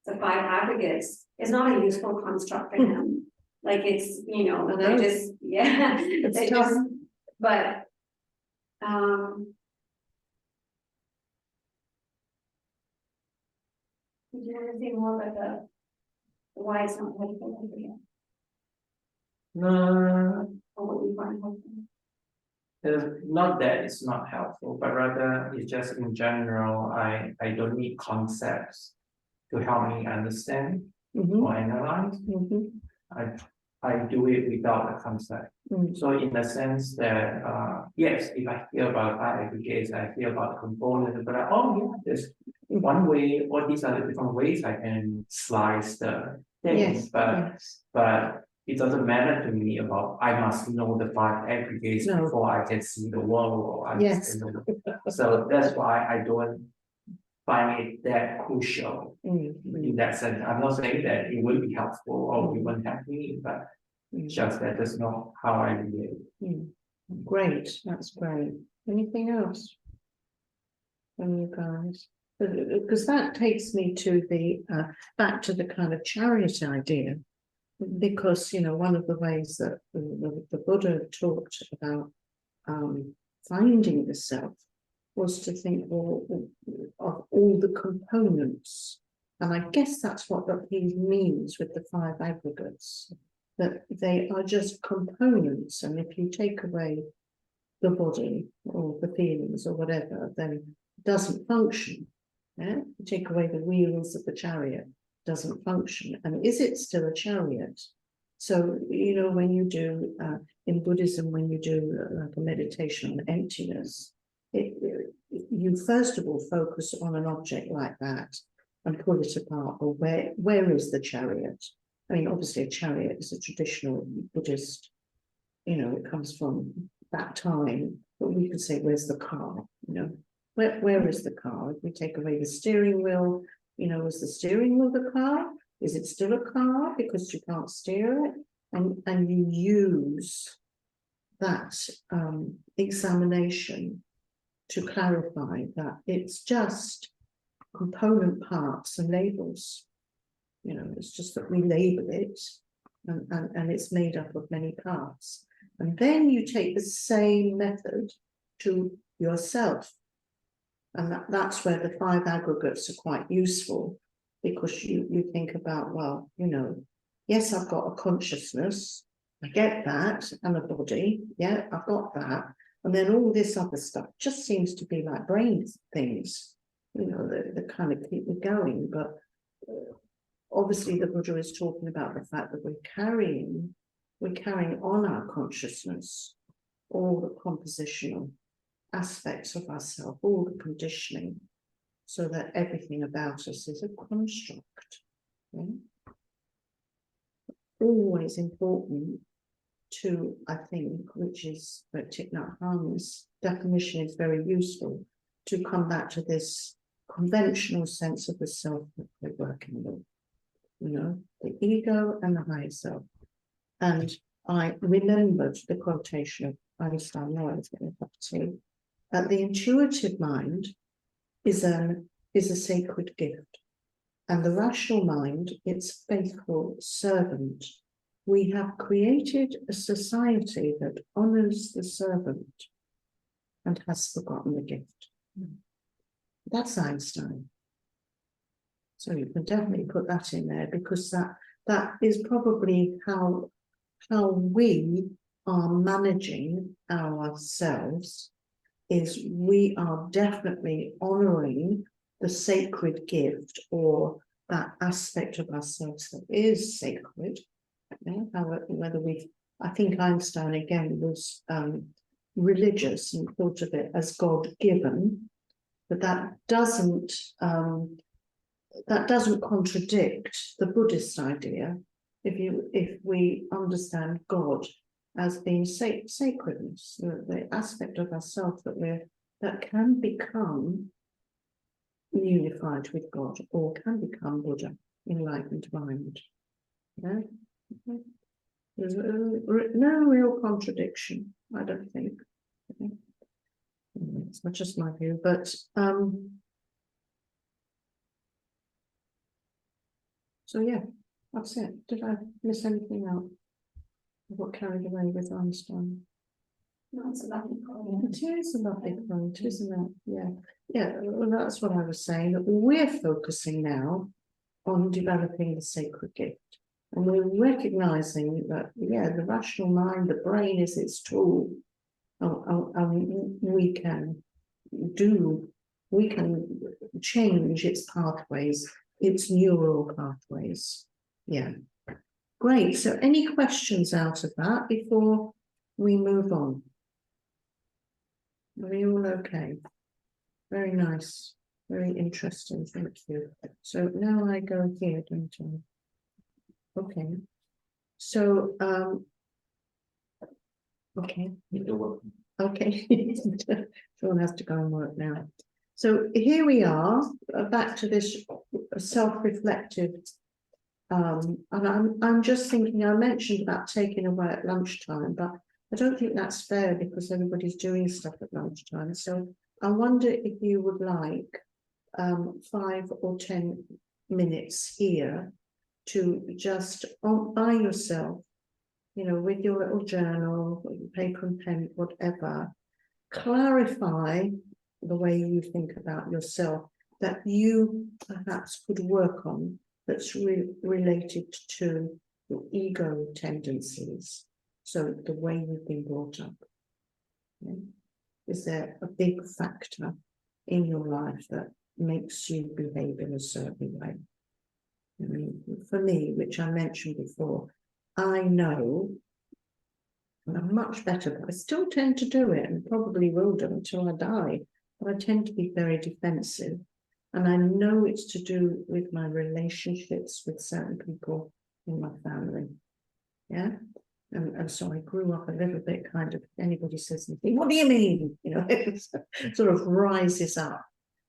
five aggregates is not a useful construct for him. Like it's, you know, I they're know. just, yeah. It's they tough. just- But, do you want to say more about why it's not helpful for you, No, or what you find helpful? not that it's not helpful, but rather it's just in general, I don't need concepts to help me understand Mhm, or analyze. mhm, I do it without a concept. mm. So in the sense that, yes, if I hear about five aggregates, I hear about components, but oh yeah, there's one way, or these are the different ways I can slice the things, Yes, but yes. it doesn't matter to me about, I must know the five aggregates No. before I can see the world or Yes. understand the world. So that's why I don't find it that crucial in that sense. I'm not saying that it will be helpful or it won't help me, but just that is not how I relate. Great, that's great. Anything else from you guys? Because that takes me to the back to the kind of chariot idea, because you know one of the ways that the Buddha talked about finding the self was to think of all the components, and I guess that's what he means with the five aggregates, that they are just components, and if you take away the body or the feelings or whatever, then it doesn't function. Yeah? You take away the wheels of the chariot, it doesn't function. And is it still a chariot? So, you know, when you do, in Buddhism, when you do like a meditation on emptiness, you first of all focus on an object like that and pull it apart, or where is the chariot? I mean, obviously a chariot is a traditional Buddhist, you know, it comes from that time, but we could say, where's the car? You know, where is the car? If we take away the steering wheel, you know, is the steering wheel the car? Is it still a car because you can't steer it? And you use that examination to clarify that it's just component parts and labels. You know, it's just that we label it and it's made up of many parts. And then you take the same method to yourself. And that's where the five aggregates are quite useful, because you think about, well, you know, yes, I've got a consciousness, I get that, and a body, yeah, I've got that. And then all this other stuff just seems to be like brain things, you know, that kind of keep me going. But obviously the Buddha is talking about the fact that we're carrying on our consciousness all the compositional aspects of ourselves, all the conditioning, so that everything about us is a construct. Okay? Always important to, I think, which is that Thich Nhat Hanh's definition is very useful, to come back to this conventional sense of the self that we're working with, you know, the ego and the higher self. And I remembered the quotation of Einstein, no, I was getting a cup of tea, that the intuitive mind is a sacred gift, and the rational mind, its faithful servant. We have created a society that honors the servant and has forgotten the gift. That's Einstein. So you can definitely put that in there, because that is probably how we are managing ourselves, is we are definitely honoring the sacred gift, or that aspect of ourselves that is sacred. Yeah? Whether I think Einstein again was religious and thought of it as God-given, but that doesn't contradict the Buddhist idea if we understand God as being sacredness, the aspect of ourselves that can become unified with God or can become Buddha, enlightened mind. Yeah? Okay. There's no real contradiction, I don't think. Okay. It's not just my view, but so yeah, that's it. Did I miss anything out? I got carried away with Einstein. No, it's a lovely poem. It is a lovely quote, isn't it? Yeah, yeah. Well, that's what I was saying. That we're focusing now on developing the sacred gift, and we're recognizing that the rational mind, the brain, is its tool. We can change its pathways, its neural pathways. Yeah, great. So, any questions out of that before we move on? Are we all okay? Very nice, very interesting, thank you. So now I go here, don't I? Okay. So, okay. Okay, someone has to go and work now. So here we are, back to this self-reflective, and I'm just thinking, I mentioned about taking away at lunchtime, but I don't think that's fair because everybody's doing stuff at lunchtime. So I wonder if you would like 5 or 10 minutes here to just by yourself, you know, with your little journal, paper and pen, whatever, clarify the way you think about yourself that you perhaps could work on that's related to your ego tendencies. So the way you've been brought up. Okay? Is there a big factor in your life that makes you behave in a certain way? I mean, for me, which I mentioned before, I know, and I'm much better, but I still tend to do it and probably will do until I die. But I tend to be very defensive. And I know it's to do with my relationships with certain people in my family. Yeah. And so I grew up a little bit kind of, anybody says anything, what do you mean? You know, it sort of rises up.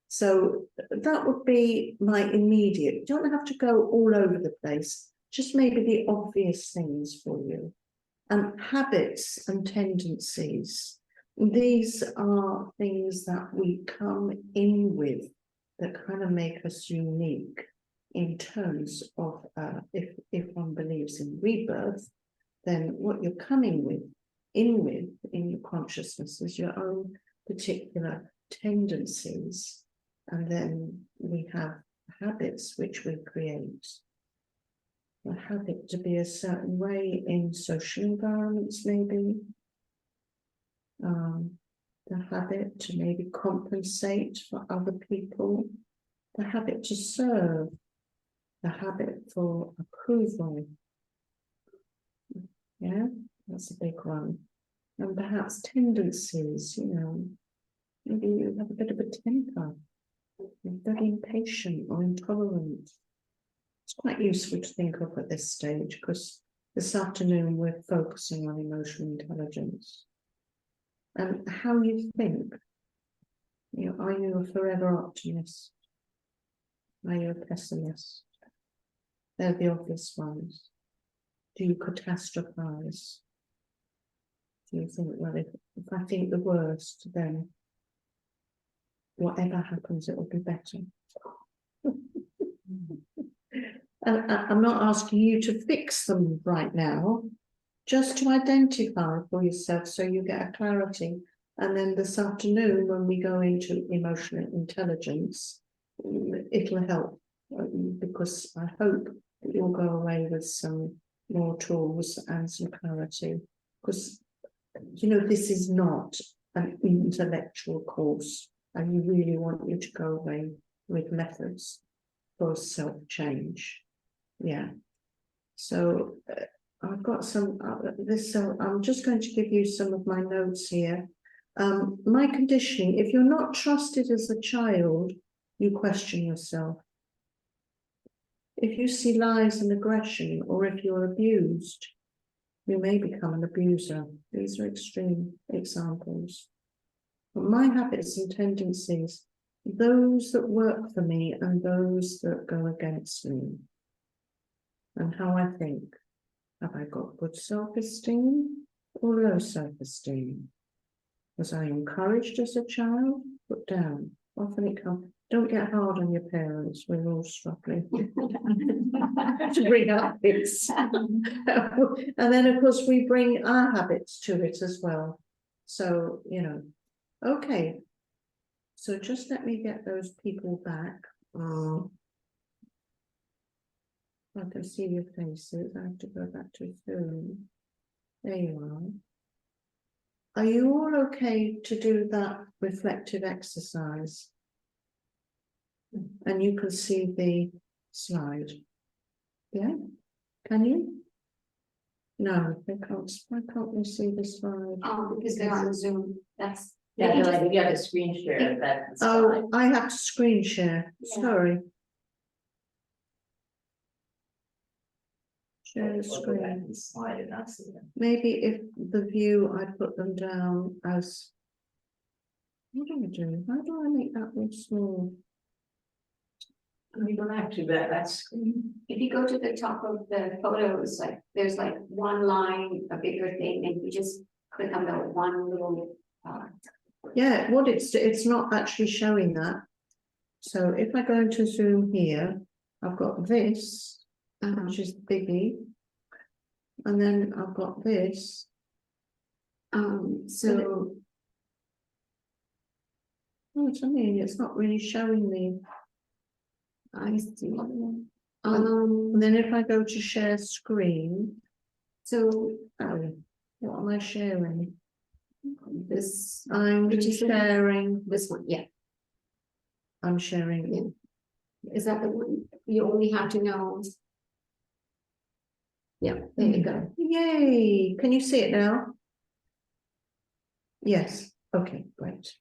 So that would be my immediate, you don't have to go all over the place, just maybe the obvious things for you. Habits and tendencies, these are things that we come in with that kind of make us unique in terms of, if one believes in rebirth, then what you're coming in your consciousness is your own particular tendencies. And then we have habits which we create. A habit to be a certain way in social environments, maybe. The habit to maybe compensate for other people. The habit to serve. The habit for approval. Yeah, that's a big one. And perhaps tendencies, you know, maybe you have a bit of a temper. You're very impatient or intolerant. It's quite useful to think of at this stage because this afternoon we're focusing on emotional intelligence and how you think. You know, are you a forever optimist? Are you a pessimist? They're the obvious ones. Do you catastrophize? Do you think, well, if I think the worst, then whatever happens, it will be better? I'm not asking you to fix them right now, just to identify for yourself so you get a clarity. And then this afternoon, when we go into emotional intelligence, it'll help because I hope that you'll go away with some more tools and some clarity. Because, you know, this is not an intellectual course, and we really want you to go away with methods for self-change. Yeah. So I've got some so I'm just going to give you some of my notes here. My conditioning, if you're not trusted as a child, you question yourself. if you see lies and aggression, or if you're abused, you may become an abuser. These are extreme examples. But my habits and tendencies, those that work for me and those that go against me, and how I think. Have I got good self-esteem or low self-esteem? Was I encouraged as a child? Put down. Often it comes. Don't get hard on your parents. We're all struggling to bring up habits. And then, of course, we bring our habits to it as well. So, you know, okay. So just let me get those people back. I can see your faces. I have to go back to Zoom. There you are. Are you all okay to do that reflective exercise? And you can see the slide. Yeah? Can you? No, they can't. Why can't we see the slide? Because they're on Zoom, that's. Yeah, no, like, you have a screen share, that's. Oh, I have to screen share. Yeah. Sorry. Share the Or go back screen. and slide it, not see them. Maybe if the view, I put them down as. What do I do? How do I make that one small? You don't have to, that screen. If you go to the top of the photos, like, there's like one line, a bigger thing, and you just click on the one little, Yeah, what it's not actually showing that. So if I go into Zoom here, I've got this, which is biggie. And then I've got this. So what I mean, it's not really showing me. I see. And then if I go to share screen, So what am I sharing? this, I'm Which is the- sharing. this one, yeah, I'm sharing. Yeah. Is that the one? You only have to know. Yeah, there you go. Yay! Can you see it now? Yes. Okay, great.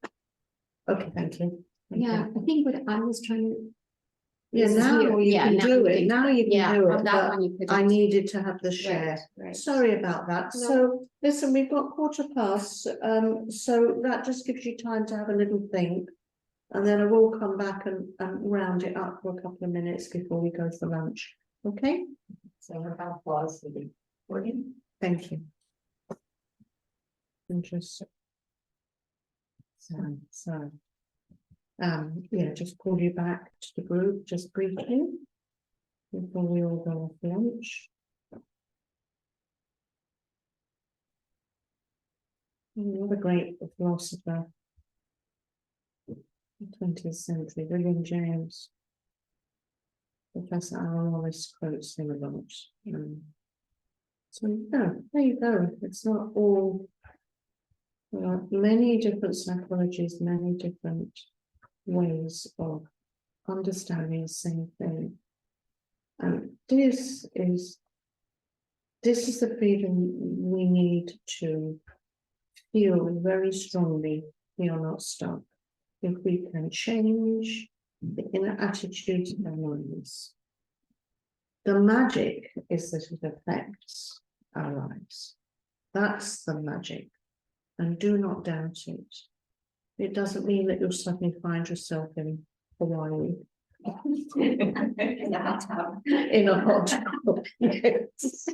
Okay, thank you. Thank Yeah, you. I think what I was trying to. Yeah, This is now here. you Yeah, can now do you it. can- Now you can Yeah, do on it, that but one you couldn't. I needed to have the share. Right. Sorry about that. No. So listen, we've got 1:15, so that just gives you time to have a little think. And then I will come back and round it up for a couple of minutes before we go for lunch. Okay, So we're gonna pause the recording. thank you. Interesting. So, yeah, just call you back to the group just briefly before we all go off lunch. Another great philosopher, 20th century, William James. Professor Alan Wallace quotes him a lot. So yeah, there you go. It's not all. There are many different psychologies, many different ways of understanding the same thing. And this is the freedom we need to feel very strongly we are not stuck. If we can change the inner attitudes of our minds. The magic is that it affects our lives. That's the magic. And do not doubt it. It doesn't mean that you'll suddenly find yourself in Hawaii. In the hot tub. In a hot tub. Yes.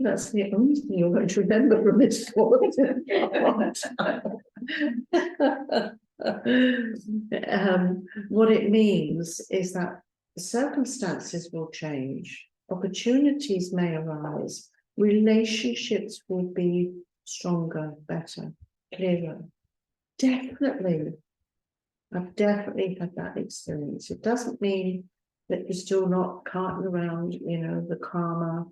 That's the only thing you're going to remember from this course. What it means is that circumstances will change, opportunities may arise, relationships will be stronger, better, clearer. Definitely. I've definitely had that experience. It doesn't mean that you're still not carting around, you know, the karma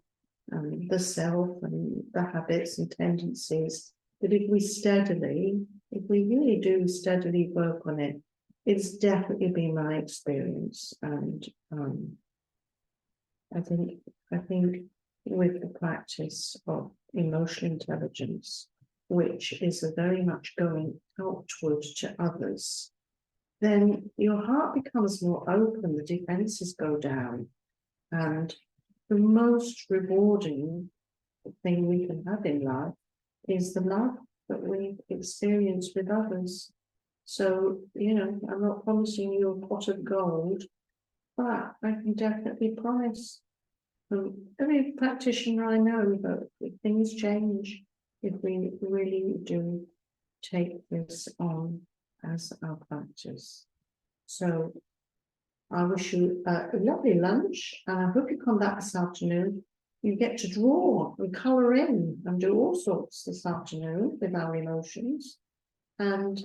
and the self and the habits and tendencies. But if we really do steadily work on it, it's definitely been my experience. And I think with the practice of emotional intelligence, which is a very much going outward to others, then your heart becomes more open, the defenses go down, And the most rewarding thing we can have in life is the love that we experience with others. So, you know, I'm not promising you a pot of gold, but I can definitely promise every practitioner I know that things change if we really do take this on as our practice. So I wish you a lovely lunch, and I hope you come back this afternoon. You get to draw and colour in and do all sorts this afternoon with our emotions, and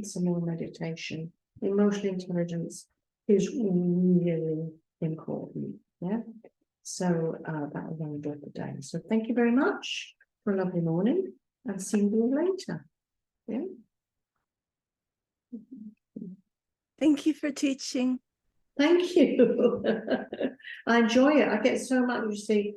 some more meditation. Emotional intelligence is really important. Yeah. So that will only do it the day. So thank you very much for a lovely morning, and see you later. Yeah. Thank you for teaching. Thank you. I enjoy it. I get so much, you see.